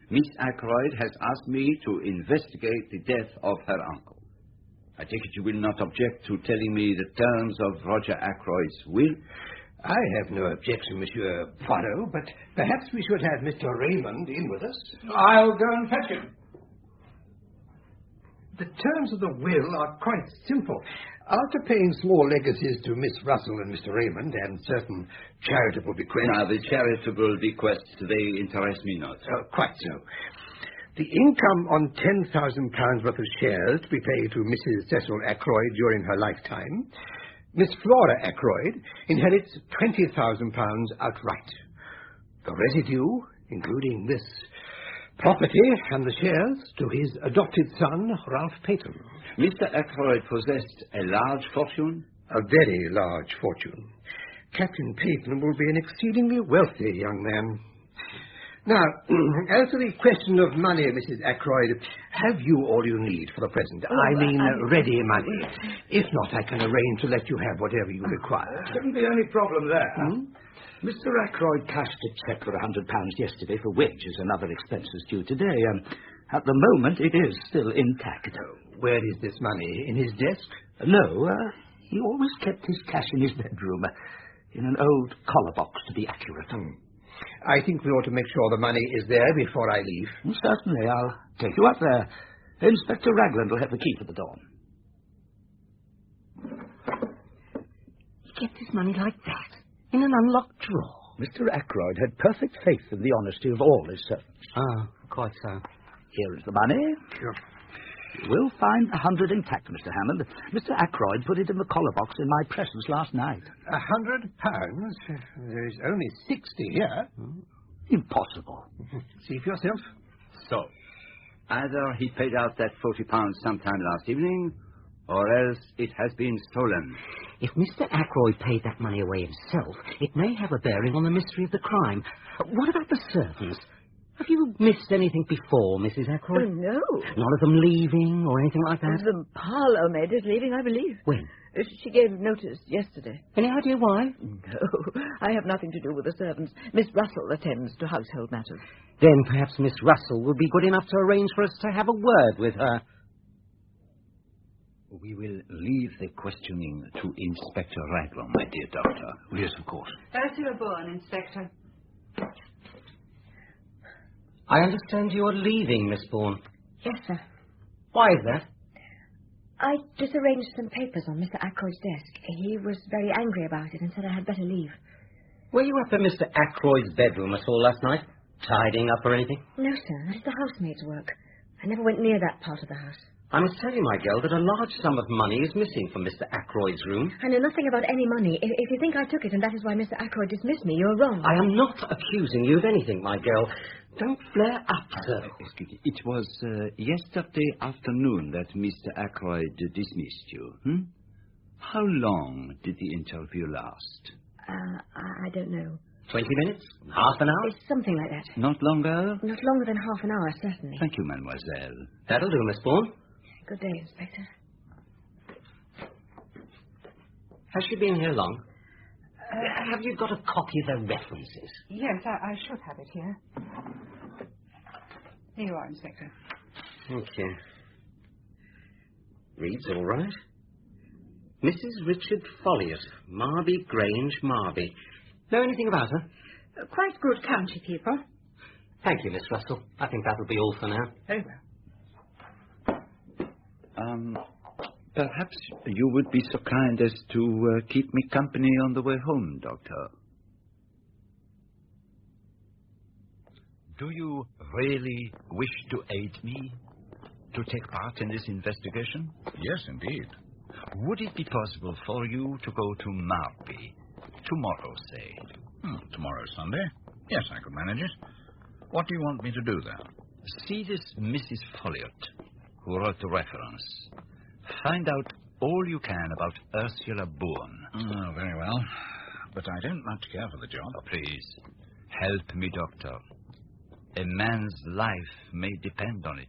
Miss Ackroyd has asked me to investigate the death of her uncle. I take it you will not object to telling me the terms of Roger Ackroyd's will? I have no objection, Monsieur Poirot, but perhaps we should have Mr. Raymond in with us. I'll go and fetch him. The terms of the will are quite simple. After paying small legacies to Miss Russell and Mr. Raymond and certain charitable bequests... Now, the charitable bequests, they interest me not. Quite so. The income on £10,000 worth of shares to be paid to Mrs. Cecil Ackroyd during her lifetime. Miss Flora Ackroyd inherits £20,000 outright. The residue, including this property and the shares, to his adopted son, Ralph Peyton. Mr. Ackroyd possessed a large fortune? A very large fortune. Captain Peyton will be an exceedingly wealthy young man. Now, as to the question of money, Mrs. Ackroyd, have you all you need for the present? Ready money. If not, I can arrange to let you have whatever you require. Shouldn't be any problem there. Mr. Ackroyd cashed a cheque for £100 yesterday for wages and other expenses due today. At the moment, it is still intact. Where is this money? In his desk? No, he always kept his cash in his bedroom, in an old collar box, to be accurate. I think we ought to make sure the money is there before I leave. Certainly, I'll take you up there. Inspector Ragland will have the key for the door. He kept his money like that, in an unlocked drawer. Mr. Ackroyd had perfect faith in the honesty of all his servants. Quite so. Here is the money. Sure. You will find the 100 intact, Mr. Hammond. Mr. Ackroyd put it in the collar box in my presence last night. £100? There is only 60 here. Impossible. See for yourself. So, either he paid out that £40 sometime last evening, or else it has been stolen. If Mr. Ackroyd paid that money away himself, it may have a bearing on the mystery of the crime. What about the servants? Have you missed anything before, Mrs. Ackroyd? Oh, no. None of them leaving or anything like that? The parlour maid is leaving, I believe. When? She gave notice yesterday. Any idea why? No, I have nothing to do with the servants. Miss Russell attends to household matters. Then perhaps Miss Russell will be good enough to arrange for us to have a word with her. We will leave the questioning to Inspector Ragland, my dear doctor. Yes, of course. As you were born, Inspector. I understand you are leaving, Miss Bourne. Yes, sir. Why is that? I disarranged some papers on Mr. Ackroyd's desk. He was very angry about it and said I had better leave. Were you up in Mr. Ackroyd's bedroom at all last night? Tidying up or anything? No, sir. That is the housemaid's work. I never went near that part of the house. I must tell you, my girl, that a large sum of money is missing from Mr. Ackroyd's room. I know nothing about any money. If you think I took it and that is why Mr. Ackroyd dismissed me, you're wrong. I am not accusing you of anything, my girl. Don't flare up, sir. Excuse me. It was yesterday afternoon that Mr. Ackroyd dismissed you. How long did the interview last? I don't know. 20 minutes? Half an hour? It's something like that. Not longer? Not longer than half an hour, certainly. Thank you, mademoiselle. That'll do, Miss Bourne. Good day, Inspector. Has she been here long? Have you got a copy of the references? Yes, I should have it here. Here you are, Inspector. Thank you. Reads all right. Mrs. Richard Folliott, Marby Grange, Marby. Know anything about her? Quite good county people. Thank you, Miss Russell. I think that'll be all for now. Very well. Perhaps you would be so kind as to keep me company on the way home, Doctor. Do you really wish to aid me? To take part in this investigation? Yes, indeed. Would it be possible for you to go to Marby tomorrow, say? Tomorrow's Sunday. Yes, I could manage it. What do you want me to do there? See this Mrs. Folliot, who wrote the reference. Find out all you can about Ursula Bourne. Oh, very well. But I don't much care for the job. Oh, please, help me, Doctor. A man's life may depend on it.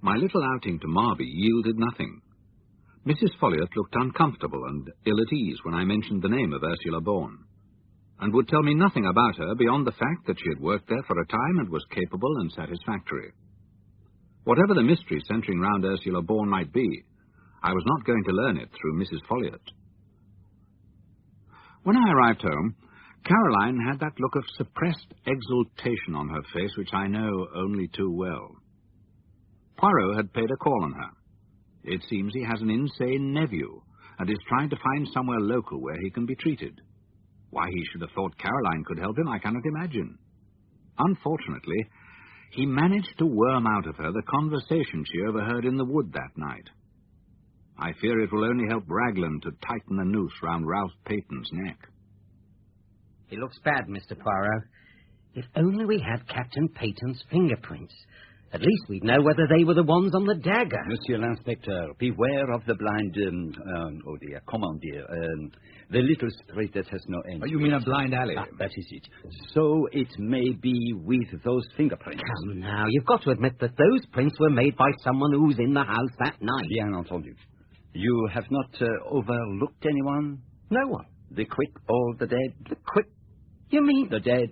My little outing to Marby yielded nothing. Mrs. Folliot looked uncomfortable and ill at ease when I mentioned the name of Ursula Bourne, and would tell me nothing about her beyond the fact that she had worked there for a time and was capable and satisfactory. Whatever the mystery centering round Ursula Bourne might be, I was not going to learn it through Mrs. Folliot. When I arrived home, Caroline had that look of suppressed exultation on her face which I know only too well. Poirot had paid a call on her. It seems he has an insane nephew and is trying to find somewhere local where he can be treated. Why he should have thought Caroline could help him, I cannot imagine. Unfortunately, he managed to worm out of her the conversation she overheard in the wood that night. I fear it will only help Raglan to tighten the noose round Ralph Peyton's neck. He looks bad, Mr. Poirot. If only we had Captain Peyton's fingerprints. At least we'd know whether they were the ones on the dagger. Monsieur l'Inspecteur, beware of the blind... the little street that has no end. Oh, you mean a blind alley? Ah, that is it. So it may be with those fingerprints. Come now, you've got to admit that those prints were made by someone who was in the house that night. Bien entendu. You have not overlooked anyone? No one. The quick or the dead? The quick? You mean? The dead.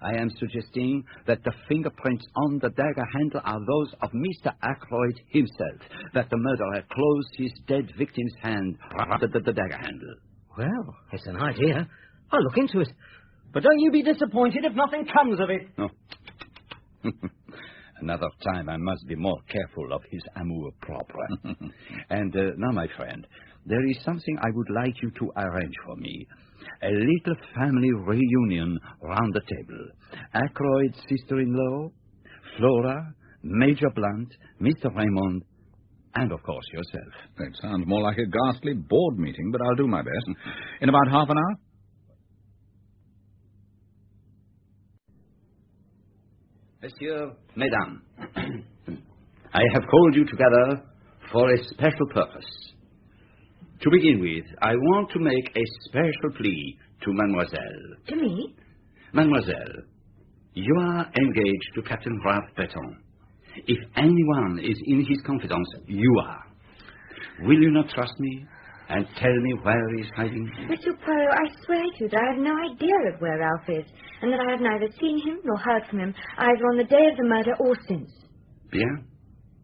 I am suggesting that the fingerprints on the dagger handle are those of Mr. Ackroyd himself, that the murderer closed his dead victim's hand rather than the dagger handle. Well, it's an idea. I'll look into it. But don't you be disappointed if nothing comes of it. No. Another time I must be more careful of his amour-propre. And now, my friend, there is something I would like you to arrange for me. A little family reunion round the table. Ackroyd's sister-in-law, Flora, Major Blunt, Mr. Raymond, and, of course, yourself. It sounds more like a ghastly board meeting, but I'll do my best. In about half an hour? Monsieur, Mesdames, I have called you together for a special purpose. To begin with, I want to make a special plea to Mademoiselle. To me? Mademoiselle, you are engaged to Captain Ralph Peyton. If anyone is in his confidence, you are. Will you not trust me and tell me where he is hiding? Mr. Poirot, I swear to you that I have no idea of where Ralph is, and that I have neither seen him nor heard from him, either on the day of the murder or since. Bien,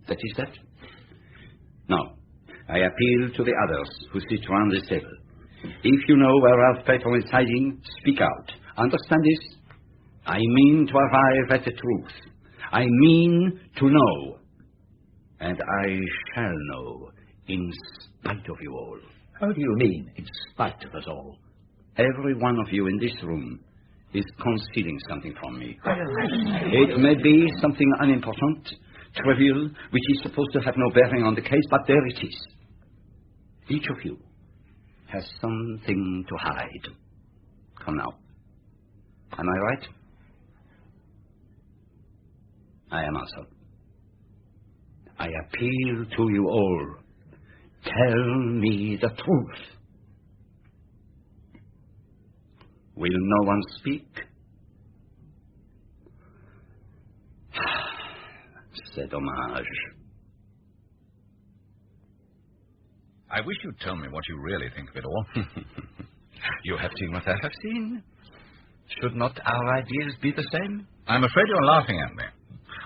that is that. Now, I appeal to the others who sit round this table. If you know where Ralph Peyton is hiding, speak out. Understand this? I mean to arrive at the truth. I mean to know. And I shall know, in spite of you all. How do you mean, in spite of us all? Every one of you in this room is concealing something from me. It may be something unimportant, trivial, which is supposed to have no bearing on the case, but there it is. Each of you has something to hide. Come now. Am I right? I am also. I appeal to you all. Tell me the truth. Will no one speak? C'est dommage. I wish you'd tell me what you really think of it all. You have seen what I have seen. Should not our ideas be the same? I'm afraid you're laughing at me.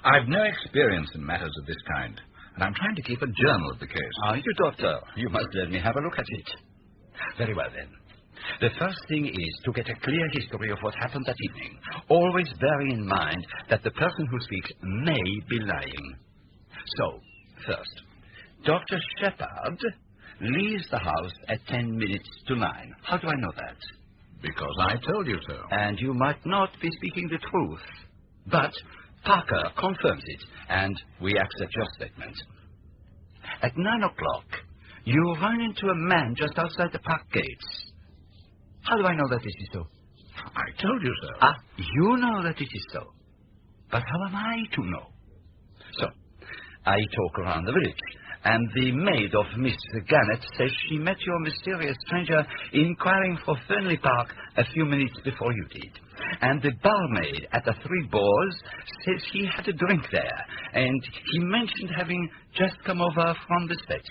I've no experience in matters of this kind, and I'm trying to keep a journal of the case. Are you, Doctor? You must let me have a look at it. Very well, then. The first thing is to get a clear history of what happened that evening, always bearing in mind that the person who speaks may be lying. So, first, Dr. Shepherd leaves the house at 10 minutes to 9. How do I know that? Because I told you so. And you might not be speaking the truth. But Parker confirms it, and we accept your statement. At 9 o'clock, you run into a man just outside the park gates. How do I know that it is so? I told you so. Ah, you know that it is so. But how am I to know? So, I talk around the village, and the maid of Miss Gannett says she met your mysterious stranger inquiring for Fernley Park a few minutes before you did. And the barmaid at the Three Boars says he had a drink there, and he mentioned having just come over from the States.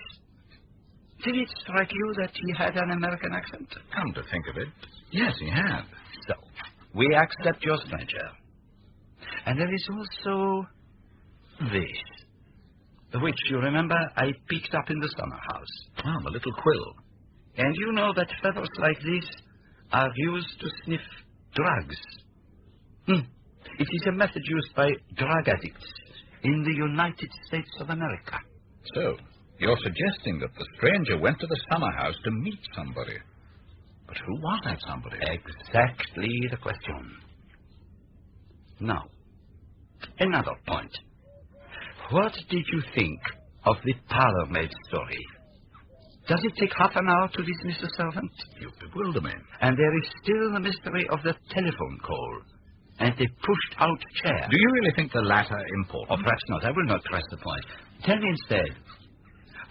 Did it strike you that he had an American accent? Come to think of it, yes, he had. So, we accept your stranger. And there is also this, which, you remember, I picked up in the summer house. Oh, the little quill. And you know that feathers like this are used to sniff drugs. It is a method used by drug addicts in the United States of America. So, you're suggesting that the stranger went to the summer house to meet somebody. But who was that somebody? Exactly the question. Now, another point. What did you think of the parlour-maid story? Does it take half an hour to dismiss a servant? You bewilder me. And there is still the mystery of the telephone call and the pushed-out chair. Do you really think the latter important? Oh, perhaps not. I will not press the point. Tell me instead,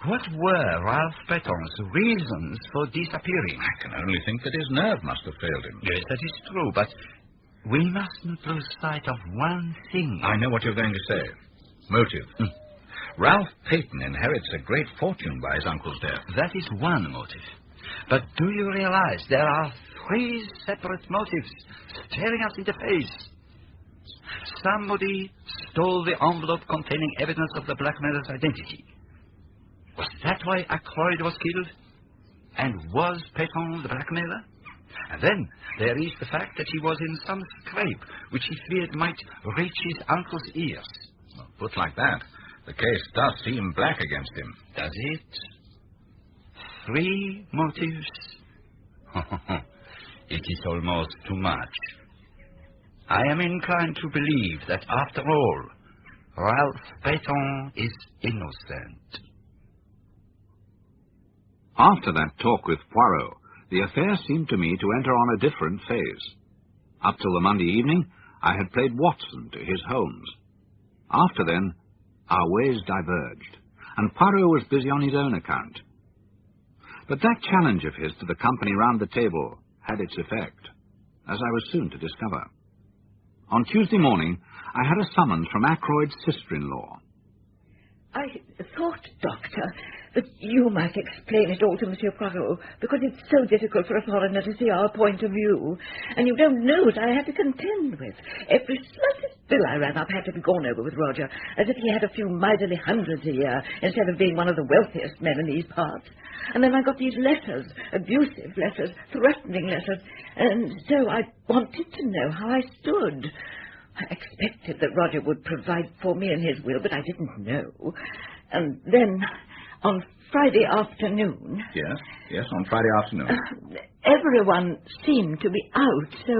what were Ralph Breton's reasons for disappearing? I can only think that his nerve must have failed him. Yes, that is true, but we must not lose sight of one thing. I know what you're going to say. Motive. Ralph Peyton inherits a great fortune by his uncle's death. That is one motive. But do you realize there are 3 separate motives staring us in the face? Somebody stole the envelope containing evidence of the blackmailer's identity. Was that why Ackroyd was killed? And was Peyton the blackmailer? And then there is the fact that he was in some scrape which he feared might reach his uncle's ears. Well, put like that, the case does seem black against him. Does it? 3 motives? It is almost too much. I am inclined to believe that, after all, Ralph Peyton is innocent. After that talk with Poirot, the affair seemed to me to enter on a different phase. Up till the Monday evening, I had played Watson to his Holmes. After then, our ways diverged, and Poirot was busy on his own account. But that challenge of his to the company round the table had its effect, as I was soon to discover. On Tuesday morning, I had a summons from Ackroyd's sister-in-law. I thought, Doctor, that you might explain it all to Monsieur Poirot, because it's so difficult for a foreigner to see our point of view, and you don't know what I had to contend with. Every slightest bill I ran up had to be gone over with Roger, as if he had a few miserly hundreds a year, instead of being one of the wealthiest men in these parts. And then I got these letters, abusive letters, threatening letters, and so I wanted to know how I stood. I expected that Roger would provide for me in his will, but I didn't know. And then, on Friday afternoon... Yes, on Friday afternoon. Everyone seemed to be out, so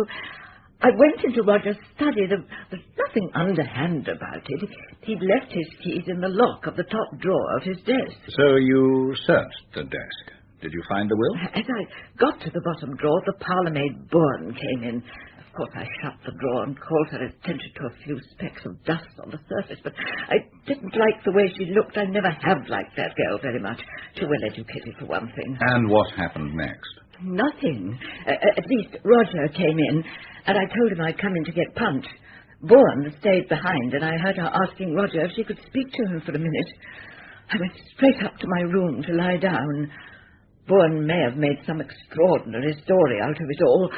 I went into Roger's study. There was nothing underhand about it. He'd left his keys in the lock of the top drawer of his desk. So you searched the desk. Did you find the will? As I got to the bottom drawer, the parlour-maid Bourne came in. Of course, I shut the drawer and called her attention to a few specks of dust on the surface, but I didn't like the way she looked. I never have liked that girl very much. Too well educated, for one thing. And what happened next? Nothing. At least Roger came in, and I told him I'd come in to get punch. Bourne stayed behind, and I heard her asking Roger if she could speak to him for a minute. I went straight up to my room to lie down. Bourne may have made some extraordinary story out of it all.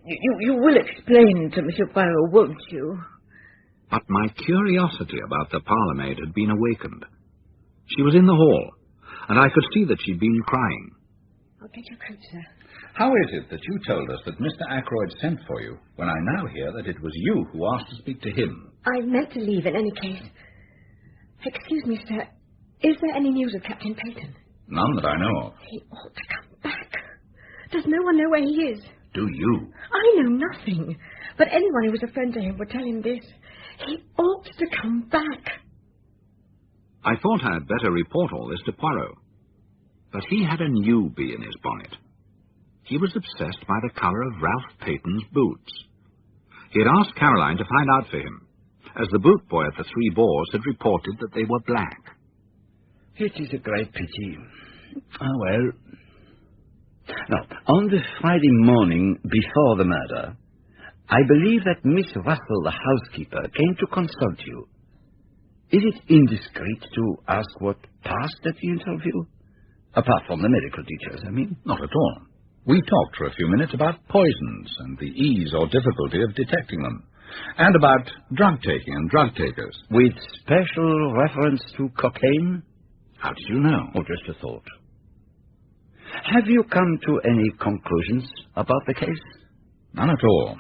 You will explain to Monsieur Poirot, won't you? But my curiosity about the parlour-maid had been awakened. She was in the hall, and I could see that she'd been crying. I'll get your coat, sir. How is it that you told us that Mr. Ackroyd sent for you, when I now hear that it was you who asked to speak to him? I meant to leave in any case. Excuse me, sir. Is there any news of Captain Peyton? None that I know of. He ought to come back. Does no one know where he is? Do you? I know nothing. But anyone who was a friend to him would tell him this. He ought to come back. I thought I had better report all this to Poirot. But he had a new bee in his bonnet. He was obsessed by the colour of Ralph Peyton's boots. He had asked Caroline to find out for him, as the boot boy at the Three Boars had reported that they were black. It is a great pity. Ah, well. Now, on the Friday morning before the murder, I believe that Miss Russell, the housekeeper, came to consult you. Is it indiscreet to ask what passed at the interview? Apart from the medical details, I mean. Not at all. We talked for a few minutes about poisons and the ease or difficulty of detecting them, and about drug-taking and drug-takers. With special reference to cocaine? How did you know? Oh, just a thought. Have you come to any conclusions about the case? None at all.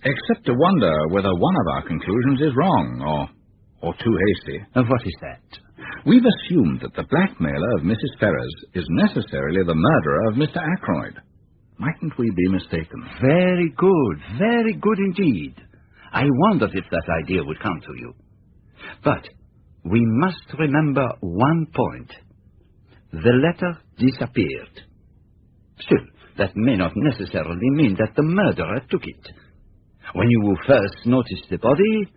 Except to wonder whether one of our conclusions is wrong, or too hasty. And what is that? We've assumed that the blackmailer of Mrs. Ferrers is necessarily the murderer of Mr. Ackroyd. Mightn't we be mistaken? Very good indeed. I wondered if that idea would come to you. But we must remember one point. The letter disappeared. Still, that may not necessarily mean that the murderer took it. When you first noticed the body,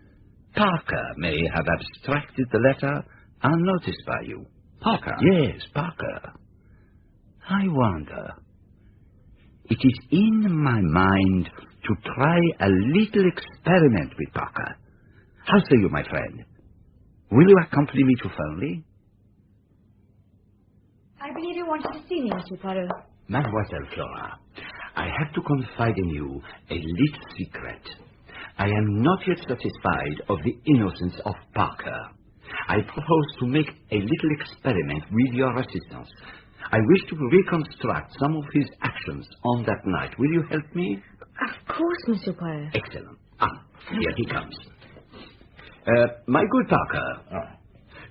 Parker may have abstracted the letter unnoticed by you. Parker? Yes, Parker. I wonder. It is in my mind to try a little experiment with Parker. How say you, my friend? Will you accompany me to Fernley? I believe you wanted to see me, Mr. Poirot. Mademoiselle Flora, I have to confide in you a little secret. I am not yet satisfied of the innocence of Parker. I propose to make a little experiment with your assistance. I wish to reconstruct some of his actions on that night. Will you help me? Of course, Monsieur Poirot. Excellent. Here he comes. My good Parker,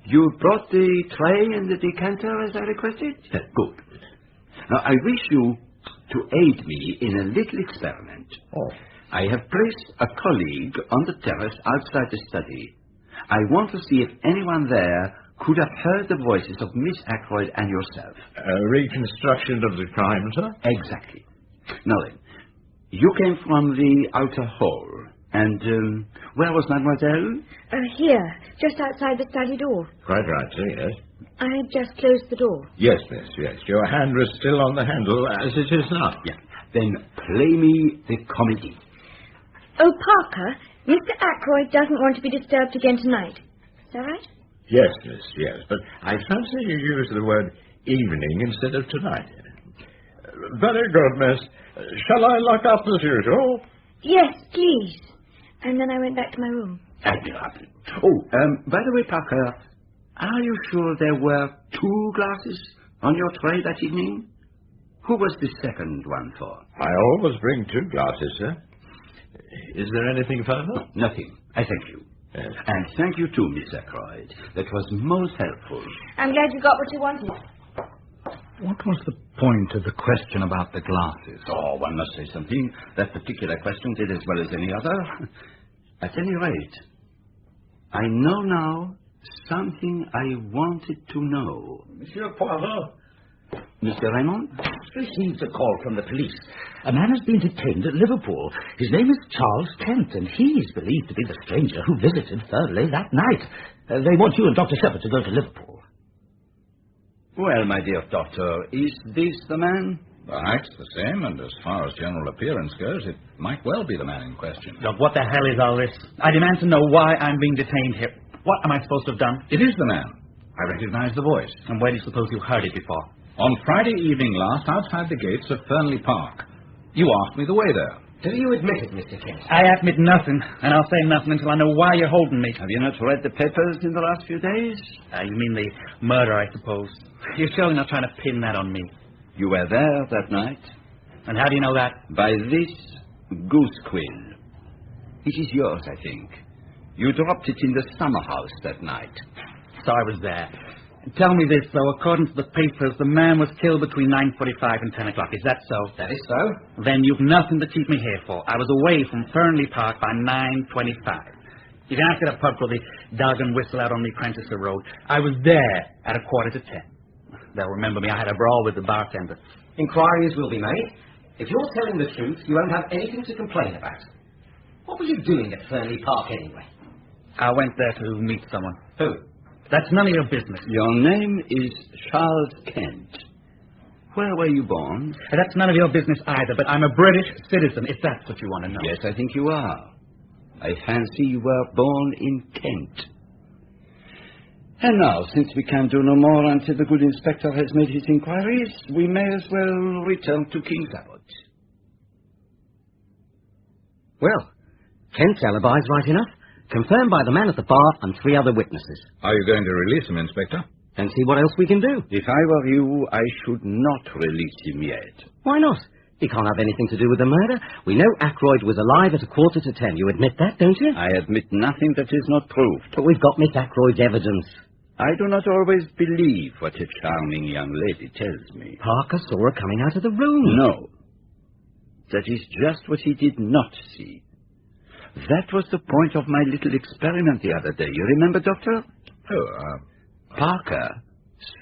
you brought the tray and the decanter as I requested? Good. Now, I wish you to aid me in a little experiment. I have placed a colleague on the terrace outside the study. I want to see if anyone there could have heard the voices of Miss Ackroyd and yourself. A reconstruction of the crime, sir? Exactly. Now then, you came from the outer hall. And where was Mademoiselle? Here, just outside the study door. Quite right, sir, yes. I had just closed the door. Yes, miss, yes. Your hand was still on the handle, as it is now. Yeah. Then play me the comedy. Oh, Parker, Mr. Ackroyd doesn't want to be disturbed again tonight. Is that right? Yes, miss, yes. But I fancy you used the word evening instead of tonight. Very good, miss. Shall I lock up as usual? Yes, please. And then I went back to my room. Admirable. By the way, Parker, are you sure there were 2 glasses on your tray that evening? Who was the second one for? I always bring 2 glasses, sir. Is there anything further? Nothing. I thank you. Yes. And thank you too, Miss Ackroyd. That was most helpful. I'm glad you got what you wanted. What was the point of the question about the glasses? Oh, one must say something. That particular question did as well as any other. At any rate, I know now something I wanted to know. Monsieur Poirot. Mr. Raymond? Received a call from the police. A man has been detained at Liverpool. His name is Charles Kent, and he is believed to be the stranger who visited Thurley that night. They want you and Dr. Shepherd to go to Liverpool. Well, my dear doctor, is this the man? The hack's the same, and as far as general appearance goes, it might well be the man in question. Look, what the hell is all this? I demand to know why I'm being detained here. What am I supposed to have done? It is the man. I recognize the voice. And where do you suppose you heard it before? On Friday evening last, outside the gates of Fernley Park. You asked me the way there. Do you admit it, Mr. Kent? I admit nothing, and I'll say nothing until I know why you're holding me. Have you not read the papers in the last few days? You mean the murder, I suppose. You're surely not trying to pin that on me. You were there that night. And how do you know that? By this goose quill. It is yours, I think. You dropped it in the summer house that night. So I was there. Tell me this, though. According to the papers, the man was killed between 9:45 and 10 o'clock. Is that so? That is so. Then you've nothing to keep me here for. I was away from Fernley Park by 9:25. You can ask at a pub called the Dog and Whistle out on the Prenticer Road. I was there at 9:45. They'll remember me. I had a brawl with the bartender. Inquiries will be made. If you're telling the truth, you won't have anything to complain about. What were you doing at Fernley Park anyway? I went there to meet someone. Who? That's none of your business. Your name is Charles Kent. Where were you born? That's none of your business either, but I'm a British citizen, if that's what you want to know. Yes, I think you are. I fancy you were born in Kent. And now, since we can do no more until the good inspector has made his inquiries, we may as well return to King's Abbot. Well, Kent's alibi's right enough. Confirmed by the man at the bar and 3 other witnesses. Are you going to release him, Inspector? And see what else we can do. If I were you, I should not release him yet. Why not? He can't have anything to do with the murder. We know Ackroyd was alive at 10:15. You admit that, don't you? I admit nothing that is not proved. But we've got Miss Ackroyd's evidence. I do not always believe what a charming young lady tells me. Parker saw her coming out of the room. No. That is just what he did not see. That was the point of my little experiment the other day. You remember, Doctor? Parker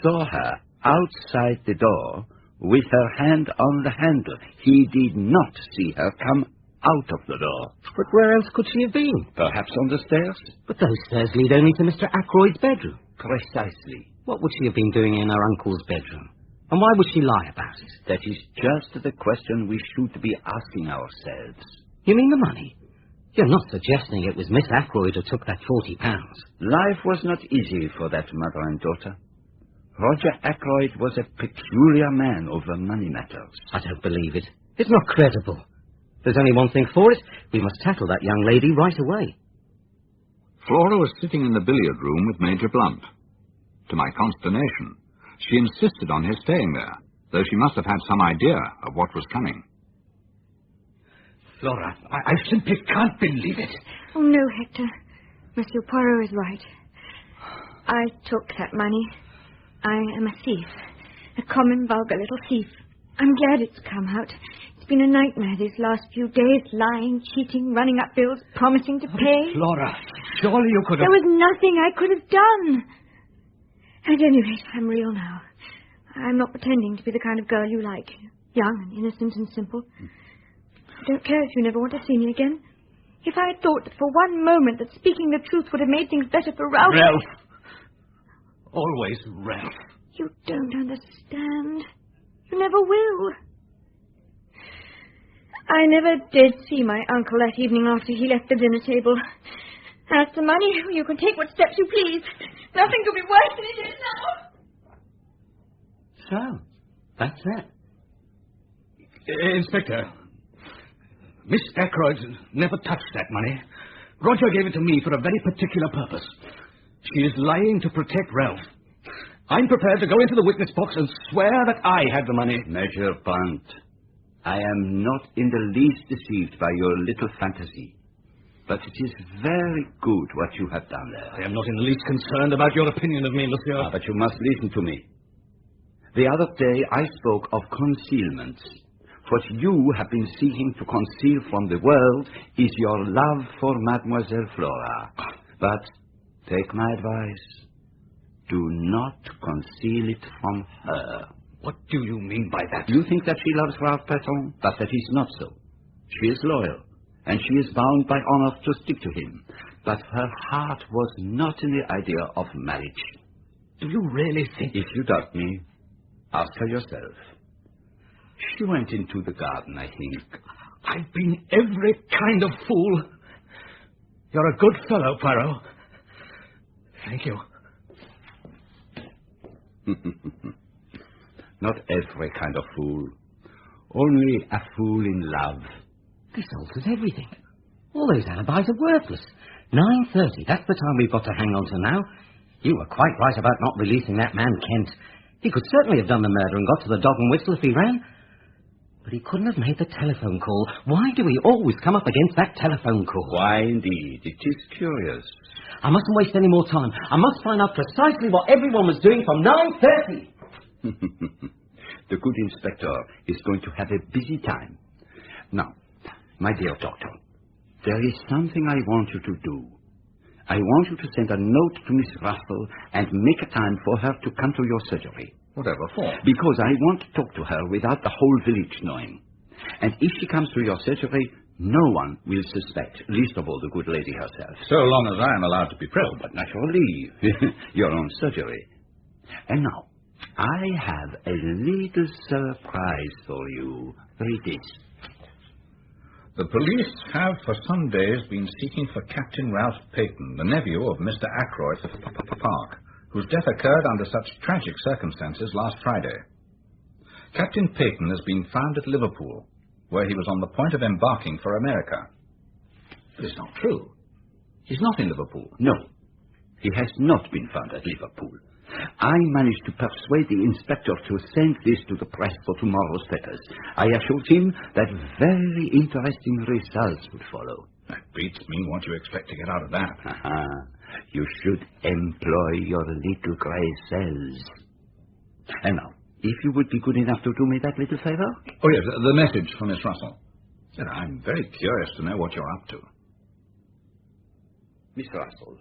saw her outside the door with her hand on the handle. He did not see her come out of the door. But where else could she have been? Perhaps on the stairs? But those stairs lead only to Mr. Ackroyd's bedroom. Precisely. What would she have been doing in her uncle's bedroom? And why would she lie about it? That is just the question we should be asking ourselves. You mean the money? You're not suggesting it was Miss Ackroyd who took that £40? Life was not easy for that mother and daughter. Roger Ackroyd was a peculiar man over money matters. I don't believe it. It's not credible. There's only one thing for it. We must tackle that young lady right away. Flora was sitting in the billiard room with Major Blunt. To my consternation, she insisted on his staying there, though she must have had some idea of what was coming. Flora, I simply can't believe it. Oh, no, Hector. Monsieur Poirot is right. I took that money. I am a thief. A common, vulgar little thief. I'm glad it's come out. It's been a nightmare these last few days. Lying, cheating, running up bills, promising to pay. Flora, surely you could have... There was nothing I could have done. At any rate, I'm real now. I'm not pretending to be the kind of girl you like. Young and innocent and simple. I don't care if you never want to see me again. If I had thought that for one moment that speaking the truth would have made things better for Ralph... Ralph! Always Ralph. You don't understand. You never will. I never did see my uncle that evening after he left the dinner table. As for money, you can take what steps you please. Nothing could be worse than it is now. So, that's it. Inspector, Miss Ackroyd never touched that money. Roger gave it to me for a very particular purpose. She is lying to protect Ralph. I'm prepared to go into the witness box and swear that I had the money. Major Blunt, I am not in the least deceived by your little fantasy. But it is very good what you have done there. I am not in the least concerned about your opinion of me, monsieur. But you must listen to me. The other day I spoke of concealment. What you have been seeking to conceal from the world is your love for Mademoiselle Flora. But take my advice. Do not conceal it from her. What do you mean by that? You think that she loves Ralph Peton, but that is not so. She is loyal, and she is bound by honor to stick to him. But her heart was not in the idea of marriage. Do you really think... If you doubt me, ask her yourself. She went into the garden, I think. I've been every kind of fool. You're a good fellow, Poirot. Thank you. Not every kind of fool. Only a fool in love. This alters everything. All those alibis are worthless. 9:30, that's the time we've got to hang on to now. You were quite right about not releasing that man, Kent. He could certainly have done the murder and got to the dog and whistle if he ran. But he couldn't have made the telephone call. Why do we always come up against that telephone call? Why, indeed. It is curious. I mustn't waste any more time. I must find out precisely what everyone was doing from 9:30. The good inspector is going to have a busy time. Now, my dear doctor, there is something I want you to do. I want you to send a note to Miss Russell and make a time for her to come to your surgery. Whatever for? Because I want to talk to her without the whole village knowing. And if she comes to your surgery, no one will suspect, least of all the good lady herself. So long as I am allowed to be present. But naturally, your own surgery. And now, I have a little surprise for you. Read this. The police have for some days been seeking for Captain Ralph Peyton, the nephew of Mr. Ackroyd of Park, whose death occurred under such tragic circumstances last Friday. Captain Peyton has been found at Liverpool, where he was on the point of embarking for America. But it's not true. He's not in Liverpool. No, he has not been found at Liverpool. I managed to persuade the inspector to send this to the press for tomorrow's papers. I assured him that very interesting results would follow. That beats me what you expect to get out of that. You should employ your little grey cells. And now, if you would be good enough to do me that little favor? Oh, yes, the message from Miss Russell. Sir, I'm very curious to know what you're up to. Miss Russell,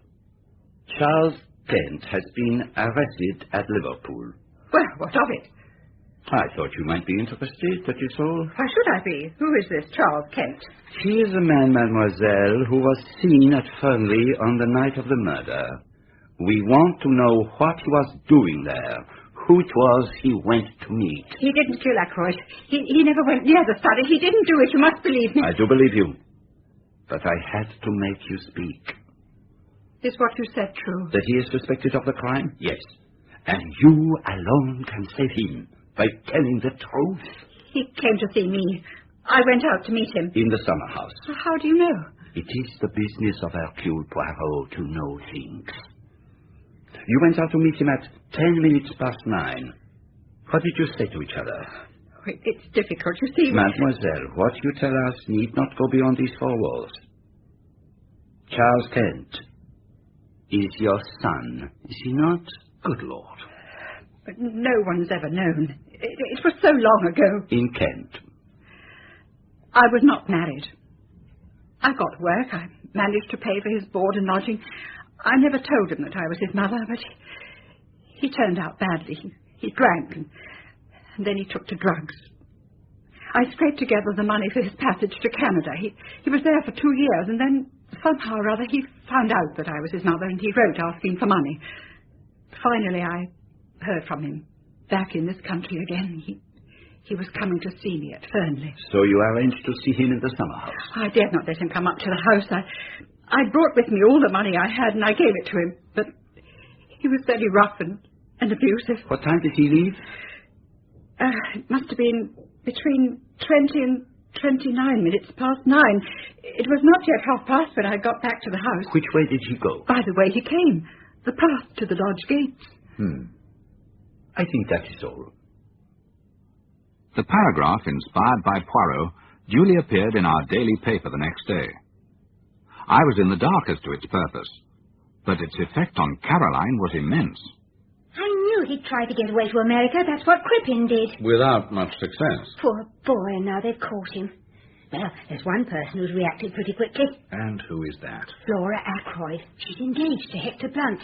Charles Kent has been arrested at Liverpool. Well, what of it? I thought you might be interested, that is all. Why should I be? Who is this Charles Kent? He is a man, mademoiselle, who was seen at Fernley on the night of the murder. We want to know what he was doing there, who it was he went to meet. He didn't kill Ackroyd. He never went near the study. He didn't do it. You must believe me. I do believe you. But I had to make you speak. Is what you said true? That he is suspected of the crime? Yes. And you alone can save him by telling the truth. He came to see me. I went out to meet him. In the summer house. How do you know? It is the business of Hercule Poirot to know things. You went out to meet him at 9:10. What did you say to each other? It's difficult, you see. Mademoiselle, what you tell us need not go beyond these four walls. Charles Kent is your son, is he not? Good Lord. But no one's ever known. It was so long ago. In Kent. I was not married. I got work. I managed to pay for his board and lodging. I never told him that I was his mother, but he turned out badly. He drank, and then he took to drugs. I scraped together the money for his passage to Canada. He was there for 2 years, and then somehow or other he found out that I was his mother, and he wrote asking for money. Finally, I heard from him, back in this country again. He was coming to see me at Fernley. So you arranged to see him in the summer house? I dared not let him come up to the house. I brought with me all the money I had, and I gave it to him. But he was very rough and abusive. What time did he leave? It must have been between 20 and 29 minutes past 9. It was not yet past when I got back to the house. Which way did he go? By the way he came. The path to the lodge gates. I think that is all. The paragraph, inspired by Poirot, duly appeared in our daily paper the next day. I was in the dark as to its purpose, but its effect on Caroline was immense. I knew he'd try to get away to America. That's what Crippen did. Without much success. Poor boy, and now they've caught him. Well, there's one person who's reacted pretty quickly. And who is that? Flora Ackroyd. She's engaged to Hector Blunt.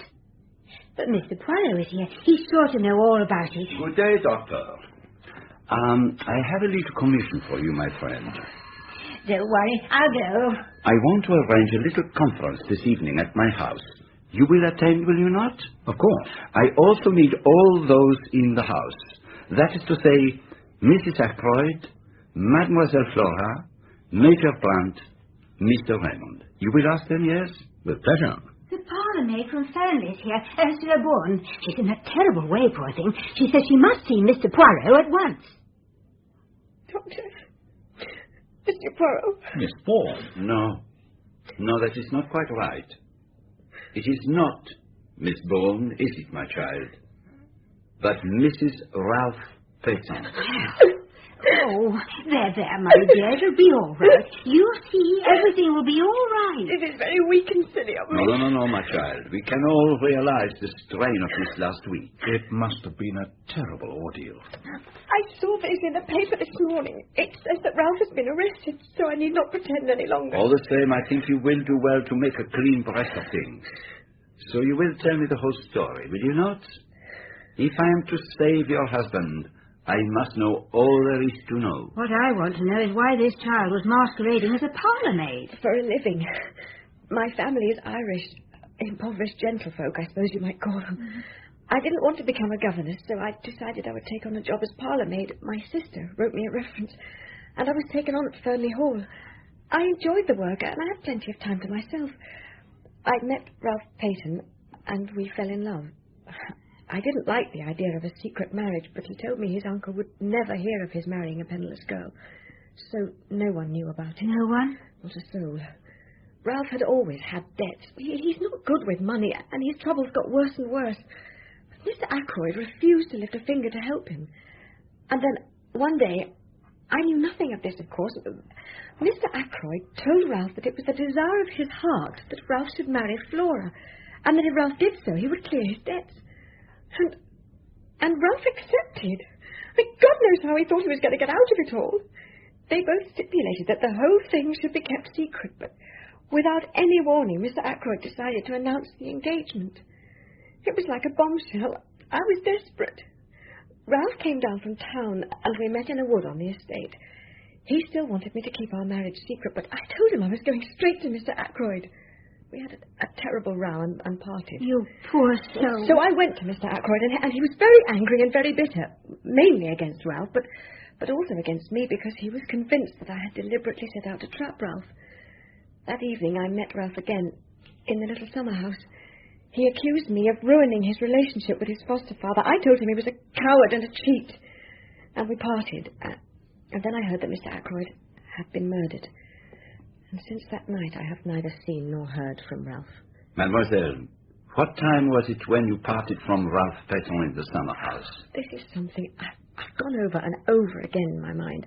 But Mr. Poirot is here. He's sure to know all about it. Good day, Doctor. I have a little commission for you, my friend. Don't worry, I'll go. I want to arrange a little conference this evening at my house. You will attend, will you not? Of course. I also need all those in the house. That is to say, Mrs. Ackroyd, Mademoiselle Flora, Major Blunt, Mr. Raymond. You will ask them, yes? With pleasure. The parlour-maid from Fernley's here, Ursula Bourne. She's in a terrible way, poor thing. She says she must see Mr. Poirot at once. Doctor, Mr. Poirot. Miss Bourne? No, that is not quite right. It is not Miss Bourne, is it, my child? But Mrs. Ralph Peyton. Oh, there, my dear. It'll be all right. You'll see, everything will be all right. It is very weak and silly of me. No, my child. We can all realize the strain of this last week. It must have been a terrible ordeal. I saw this in the paper this morning. It says that Ralph has been arrested, so I need not pretend any longer. All the same, I think you will do well to make a clean breast of things. So you will tell me the whole story, will you not? If I am to save your husband, I must know all there is to know. What I want to know is why this child was masquerading as a parlour-maid. For a living. My family is Irish. Impoverished gentlefolk, I suppose you might call them. I didn't want to become a governess, so I decided I would take on a job as parlour-maid. My sister wrote me a reference, and I was taken on at Fernley Hall. I enjoyed the work, and I had plenty of time for myself. I'd met Ralph Peyton, and we fell in love. I didn't like the idea of a secret marriage, but he told me his uncle would never hear of his marrying a penniless girl. So no one knew about it. No one? Not a soul. Ralph had always had debts. He's not good with money, and his troubles got worse and worse. But Mr. Ackroyd refused to lift a finger to help him. And then, one day, I knew nothing of this, of course. Mr. Ackroyd told Ralph that it was the desire of his heart that Ralph should marry Flora, and that if Ralph did so, he would clear his debts. And Ralph accepted. God knows how he thought he was going to get out of it all. They both stipulated that the whole thing should be kept secret, but without any warning, Mr. Ackroyd decided to announce the engagement. It was like a bombshell. I was desperate. Ralph came down from town, and we met in a wood on the estate. He still wanted me to keep our marriage secret, but I told him I was going straight to Mr. Ackroyd. We had a terrible row and parted. You poor soul. So I went to Mr. Ackroyd, and he was very angry and very bitter, mainly against Ralph, but also against me, because he was convinced that I had deliberately set out to trap Ralph. That evening I met Ralph again in the little summer house. He accused me of ruining his relationship with his foster father. I told him he was a coward and a cheat. And we parted. And then I heard that Mr. Ackroyd had been murdered. And since that night I have neither seen nor heard from Ralph. Mademoiselle, what time was it when you parted from Ralph Peyton in the summer house? This is something I've gone over and over again in my mind.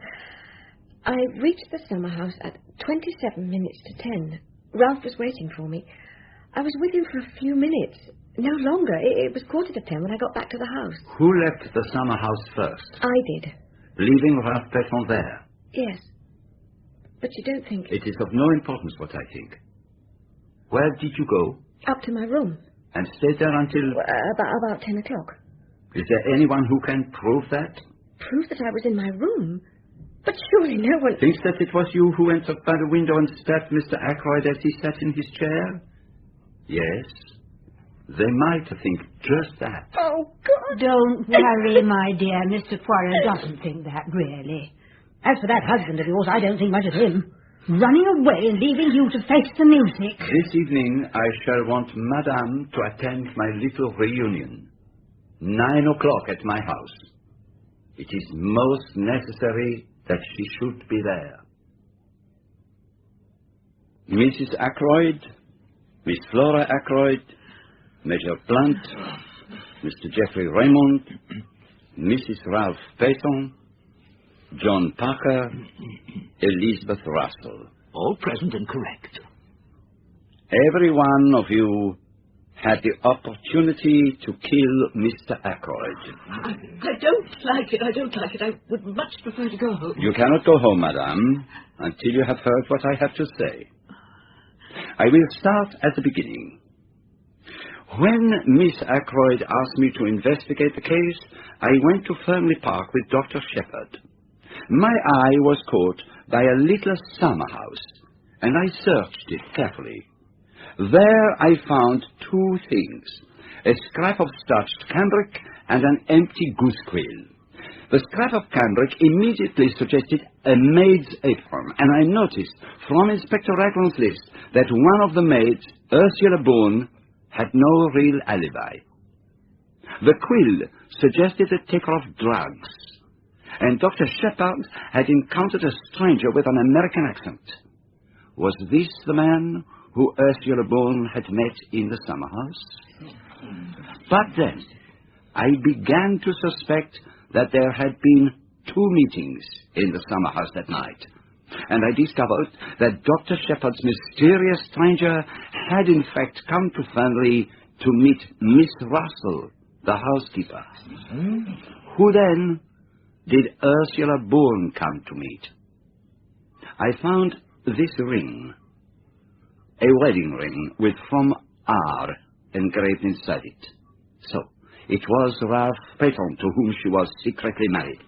I reached the summer house at 27 minutes to 10. Ralph was waiting for me. I was with him for a few minutes. No longer. It was 10:15 when I got back to the house. Who left the summer house first? I did. Leaving Ralph Peyton there? Yes. But you don't think... It is of no importance what I think. Where did you go? Up to my room. And stayed there until... About 10 o'clock. Is there anyone who can prove that? Prove that I was in my room? But surely no one... Thinks that it was you who entered by the window and stabbed Mr. Ackroyd as he sat in his chair? Yes. They might think just that. Oh, God! Don't worry, my dear. Mr. Poirot doesn't think that, really. As for that husband of yours, I don't think much of him. Running away and leaving you to face the music. This evening I shall want Madame to attend my little reunion. 9 o'clock at my house. It is most necessary that she should be there. Mrs. Ackroyd, Miss Flora Ackroyd, Major Blunt, Mr. Geoffrey Raymond, Mrs. Ralph Peyton, John Parker, Elizabeth Russell. All present and correct. Every one of you had the opportunity to kill Mr. Ackroyd. I don't like it. I would much prefer to go home. You cannot go home, madame, until you have heard what I have to say. I will start at the beginning. When Miss Ackroyd asked me to investigate the case, I went to Fernley Park with Dr. Shepherd. My eye was caught by a little summer house, and I searched it carefully. There I found two things, a scrap of starched cambric and an empty goose quill. The scrap of cambric immediately suggested a maid's apron, and I noticed from Inspector Ragland's list that one of the maids, Ursula Bourne, had no real alibi. The quill suggested a taker of drugs, and Dr. Shepherd had encountered a stranger with an American accent. Was this the man who Ursula Bourne had met in the summer house? But then I began to suspect that there had been two meetings in the summer house that night, and I discovered that Dr. Shepherd's mysterious stranger had in fact come to Fernley to meet Miss Russell, the housekeeper. Who then did Ursula Bourne come to meet? I found this ring, a wedding ring with "from R" engraved inside it. So, it was Ralph Peyton to whom she was secretly married.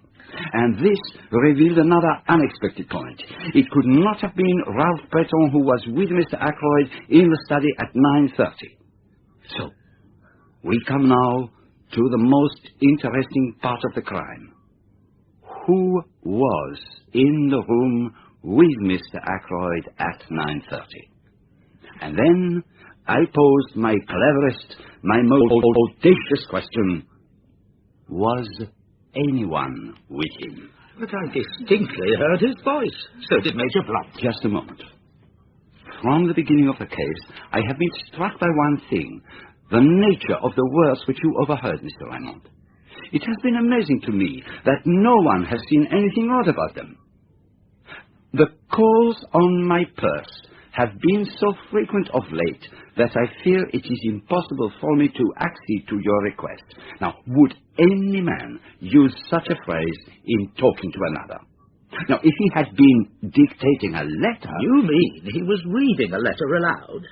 And this revealed another unexpected point. It could not have been Ralph Breton who was with Mr. Ackroyd in the study at 9:30. So, we come now to the most interesting part of the crime. Who was in the room with Mr. Ackroyd at 9:30? And then I posed my cleverest, my most audacious question. Was anyone with him? But I distinctly heard his voice. So did Major Blunt. Just a moment. From the beginning of the case, I have been struck by one thing. The nature of the words which you overheard, Mr. Raymond. It has been amazing to me that no one has seen anything odd about them. The calls on my purse have been so frequent of late that I fear it is impossible for me to accede to your request. Now, would any man use such a phrase in talking to another? Now, if he had been dictating a letter... You mean he was reading a letter aloud?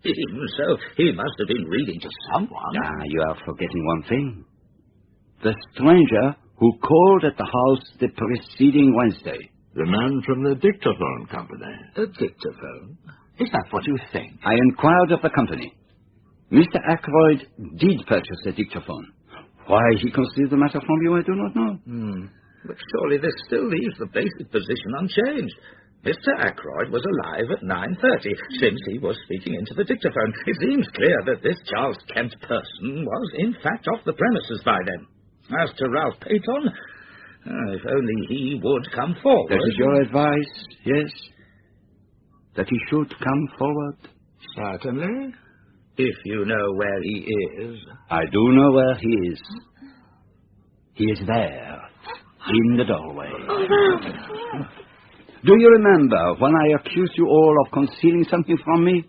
Even so, he must have been reading to someone. You are forgetting one thing. The stranger who called at the house the preceding Wednesday. The man from the dictaphone company. A dictaphone? Is that what you think? I inquired of the company. Mr. Ackroyd did purchase a dictaphone. Why he concealed the matter from you, I do not know. But surely this still leaves the basic position unchanged. Mr. Ackroyd was alive at 9:30, since he was speaking into the dictaphone. It seems clear that this Charles Kent person was, in fact, off the premises by then. As to Ralph Peyton, if only he would come forward. That is your advice, yes? That he should come forward? Certainly. If you know where he is. I do know where he is. He is there, in the doorway. Do you remember when I accused you all of concealing something from me?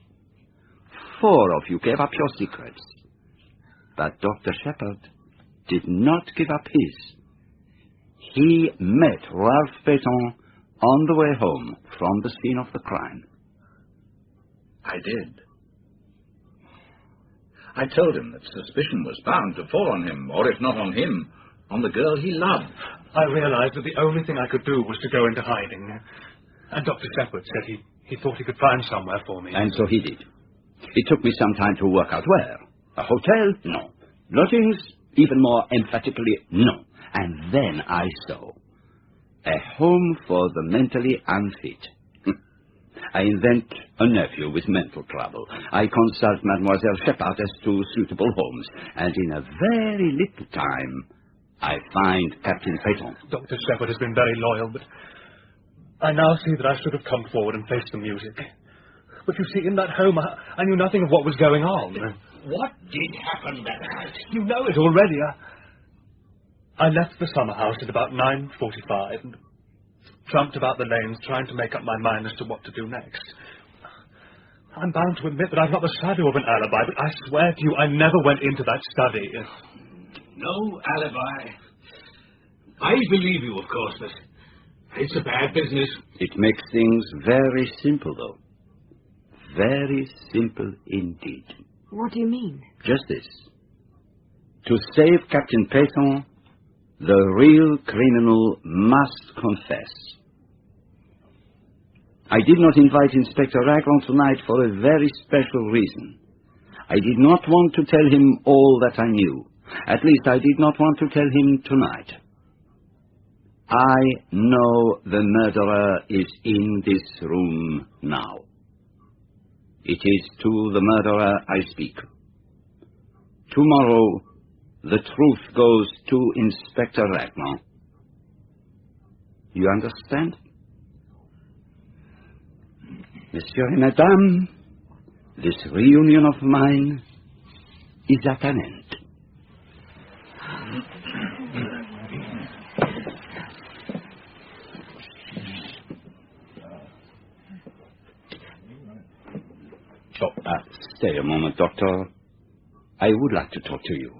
4 of you gave up your secrets. But Dr. Shepherd did not give up his. He met Ralph Peyton on the way home from the scene of the crime. I did. I told him that suspicion was bound to fall on him, or if not on him, on the girl he loved. I realized that the only thing I could do was to go into hiding. And Dr. Shepherd said he thought he could find somewhere for me. And so he did. It took me some time to work out where. A hotel? No. Lodgings? Even more emphatically, no. And then I saw a home for the mentally unfit. I invent a nephew with mental trouble. I consult Mademoiselle Shepherd as to suitable homes. And in a very little time, I find Captain Peyton. Dr. Shepherd has been very loyal, but I now see that I should have come forward and faced the music. But you see, in that home, I knew nothing of what was going on. What did happen that night? You know it already. I left the summer house at about 9:45 and tramped about the lanes trying to make up my mind as to what to do next. I'm bound to admit that I've not the shadow of an alibi, but I swear to you I never went into that study. No alibi. I believe you, of course, but it's a bad business. It makes things very simple, though. Very simple indeed. What do you mean? Just this. To save Captain Peyton, the real criminal must confess. I did not invite Inspector Raglan tonight for a very special reason. I did not want to tell him all that I knew. At least I did not want to tell him tonight. I know the murderer is in this room now. It is to the murderer I speak. Tomorrow, the truth goes to Inspector Raglan. You understand? Monsieur and Madame, this reunion of mine is at an end. Stay a moment, Doctor. I would like to talk to you.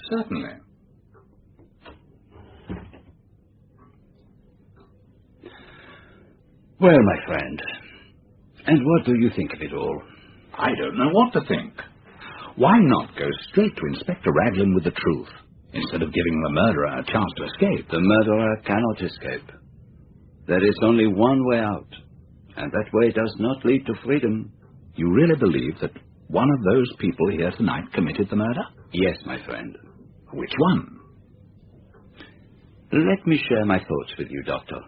Certainly. Well, my friend, and what do you think of it all? I don't know what to think. Why not go straight to Inspector Raglan with the truth? instead of giving the murderer a chance to escape. The murderer cannot escape. There is only one way out, and that way does not lead to freedom. You really believe that one of those people here tonight committed the murder? Yes, my friend. Which one? Let me share my thoughts with you, Doctor.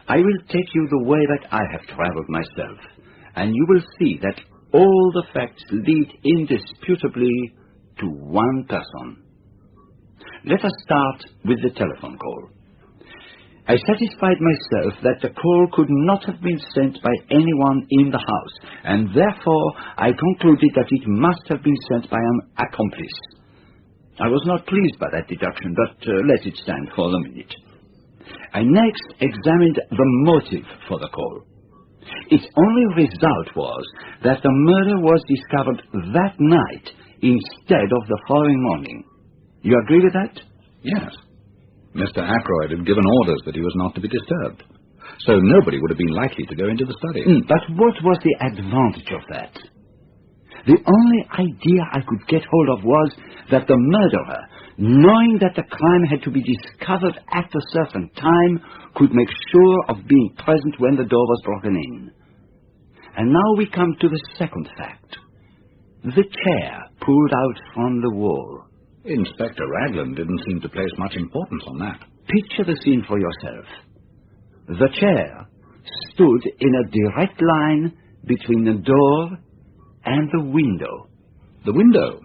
I will take you the way that I have traveled myself, and you will see that all the facts lead indisputably to one person. Let us start with the telephone call. I satisfied myself that the call could not have been sent by anyone in the house, and therefore I concluded that it must have been sent by an accomplice. I was not pleased by that deduction, but let it stand for the minute. I next examined the motive for the call. Its only result was that the murder was discovered that night instead of the following morning. You agree with that? Yes. Mr. Ackroyd had given orders that he was not to be disturbed, so nobody would have been likely to go into the study. But what was the advantage of that? The only idea I could get hold of was that the murderer, knowing that the crime had to be discovered at a certain time, could make sure of being present when the door was broken in. And now we come to the second fact. The chair pulled out from the wall. Inspector Raglan didn't seem to place much importance on that. Picture the scene for yourself. The chair stood in a direct line between the door and the window. The window?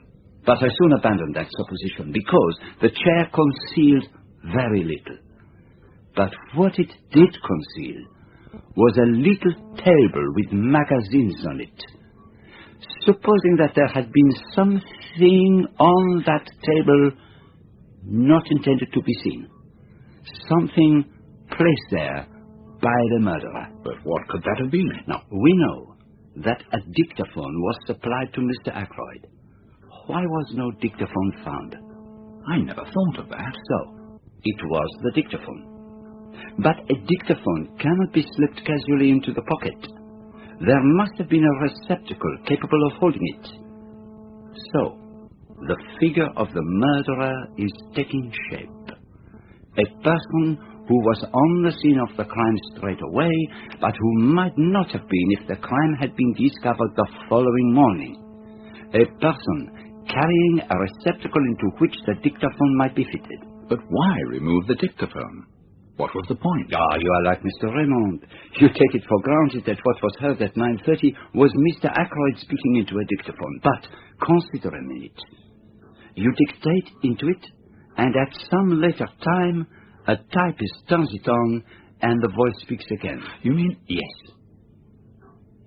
But I soon abandoned that supposition because the chair concealed very little. But what it did conceal was a little table with magazines on it. Supposing that there had been something on that table not intended to be seen. Something placed there by the murderer. But what could that have been? Now, we know that a dictaphone was supplied to Mr. Ackroyd. Why was no dictaphone found? I never thought of that. So, it was the dictaphone. But a dictaphone cannot be slipped casually into the pocket. There must have been a receptacle capable of holding it. So, the figure of the murderer is taking shape. A person who was on the scene of the crime straight away, but who might not have been if the crime had been discovered the following morning. A person carrying a receptacle into which the dictaphone might be fitted. But why remove the dictaphone? What was the point? You are like Mr. Raymond. You take it for granted that what was heard at 9:30 was Mr. Ackroyd speaking into a dictaphone. But consider a minute. You dictate into it, and at some later time, a typist turns it on, and the voice speaks again. You mean? Yes.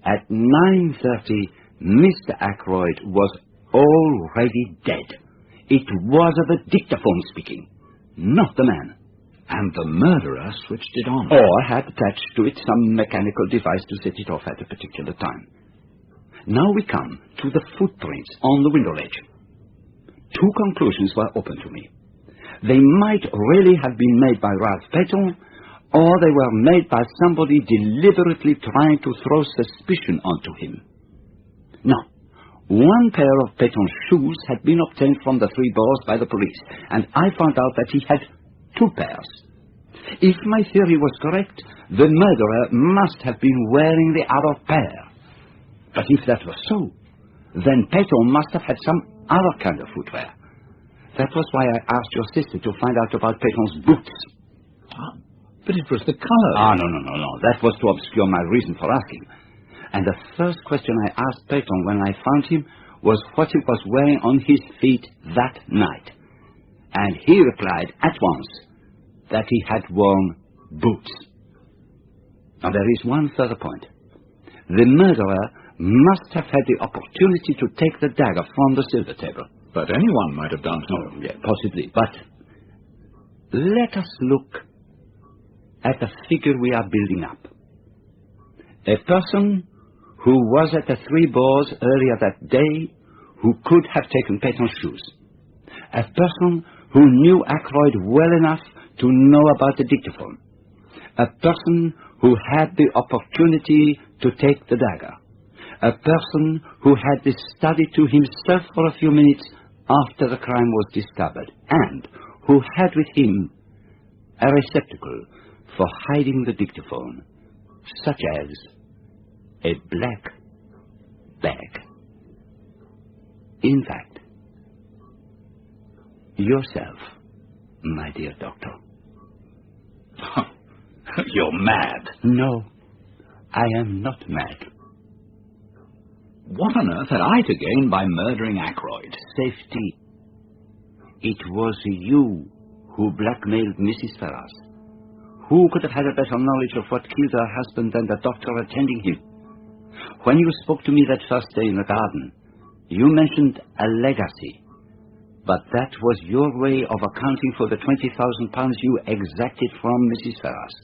At 9:30, Mr. Ackroyd was already dead. It was the dictaphone speaking, not the man. And the murderer switched it on. Or had attached to it some mechanical device to set it off at a particular time. Now we come to the footprints on the window ledge. Two conclusions were open to me. They might really have been made by Ralph Peton, or they were made by somebody deliberately trying to throw suspicion onto him. Now, one pair of Peton's shoes had been obtained from the three boars by the police, and I found out that he had two pairs. If my theory was correct, the murderer must have been wearing the other pair. But if that was so, then Peton must have had some other kind of footwear. That was why I asked your sister to find out about Peton's boots. But it was the color. No. That was to obscure my reason for asking. And the first question I asked Peton when I found him was what he was wearing on his feet that night. And he replied at once that he had worn boots. Now there is one further point. The murderer must have had the opportunity to take the dagger from the silver table. But anyone might have done so. Oh, yeah, possibly. But let us look at the figure we are building up. A person who was at the Three Boars earlier that day, who could have taken Peton's shoes. A person who knew Ackroyd well enough to know about the dictaphone. A person who had the opportunity to take the dagger. A person who had the study to himself for a few minutes after the crime was discovered, and who had with him a receptacle for hiding the dictaphone, such as a black bag. In fact, yourself, my dear doctor. You're mad. No, I am not mad. What on earth had I to gain by murdering Ackroyd? Safety. It was you who blackmailed Mrs. Ferrars. Who could have had a better knowledge of what killed her husband than the doctor attending him? When you spoke to me that first day in the garden, you mentioned a legacy. But that was your way of accounting for the £20,000 you exacted from Mrs. Ferrars.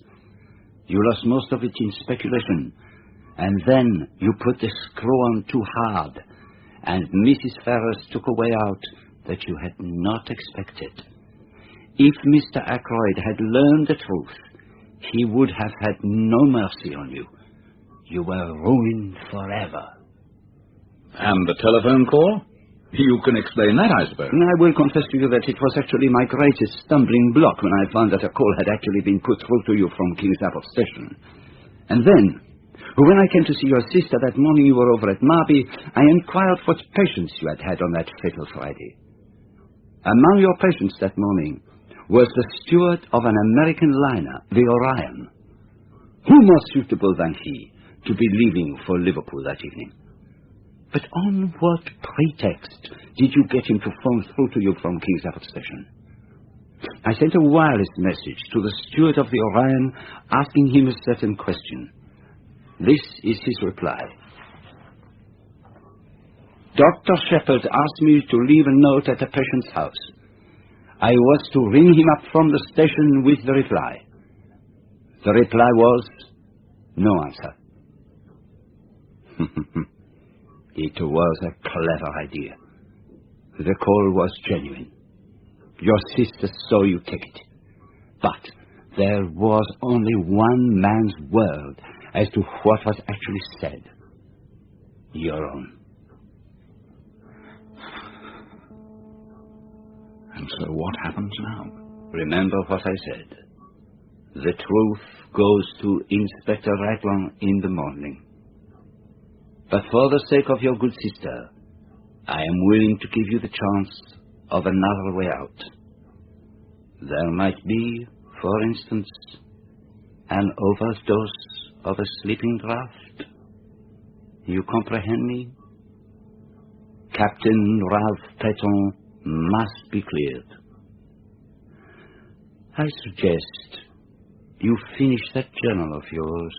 You lost most of it in speculation, and then you put the screw on too hard, and Mrs. Ferrars took a way out that you had not expected. If Mr. Ackroyd had learned the truth, he would have had no mercy on you. You were ruined forever. And the telephone call? You can explain that, I suppose. I will confess to you that it was actually my greatest stumbling block when I found that a call had actually been put through to you from King's Apple Station. And then, when I came to see your sister that morning you were over at Marby, I inquired what patients you had had on that fatal Friday. Among your patients that morning was the steward of an American liner, the Orion. Who more suitable than he to be leaving for Liverpool that evening? But on what pretext did you get him to phone through to you from King's Apple Station? I sent a wireless message to the steward of the Orion asking him a certain question. This is his reply. Dr. Shepherd asked me to leave a note at a patient's house. I was to ring him up from the station with the reply. The reply was, no answer. It was a clever idea. The call was genuine. Your sister saw you take it. But there was only one man's word as to what was actually said. Your own. And so what happens now? Remember what I said. The truth goes to Inspector Raglan in the morning. But for the sake of your good sister, I am willing to give you the chance of another way out. There might be, for instance, an overdose of a sleeping draught. You comprehend me? Captain Ralph Peton must be cleared. I suggest you finish that journal of yours.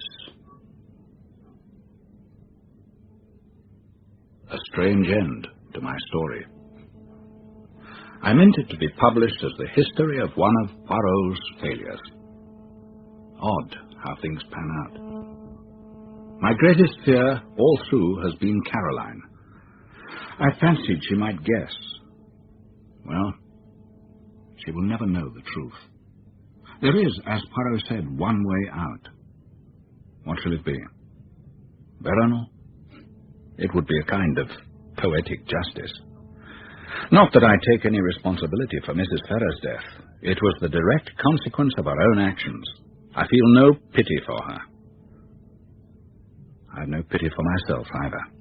A strange end to my story. I meant it to be published as the history of one of Poirot's failures. Odd how things pan out. My greatest fear all through has been Caroline. I fancied she might guess. Well, she will never know the truth. There is, as Poirot said, one way out. What shall it be? Verano? It would be a kind of poetic justice. Not that I take any responsibility for Mrs. Ferrars' death. It was the direct consequence of her own actions. I feel no pity for her. I have no pity for myself either.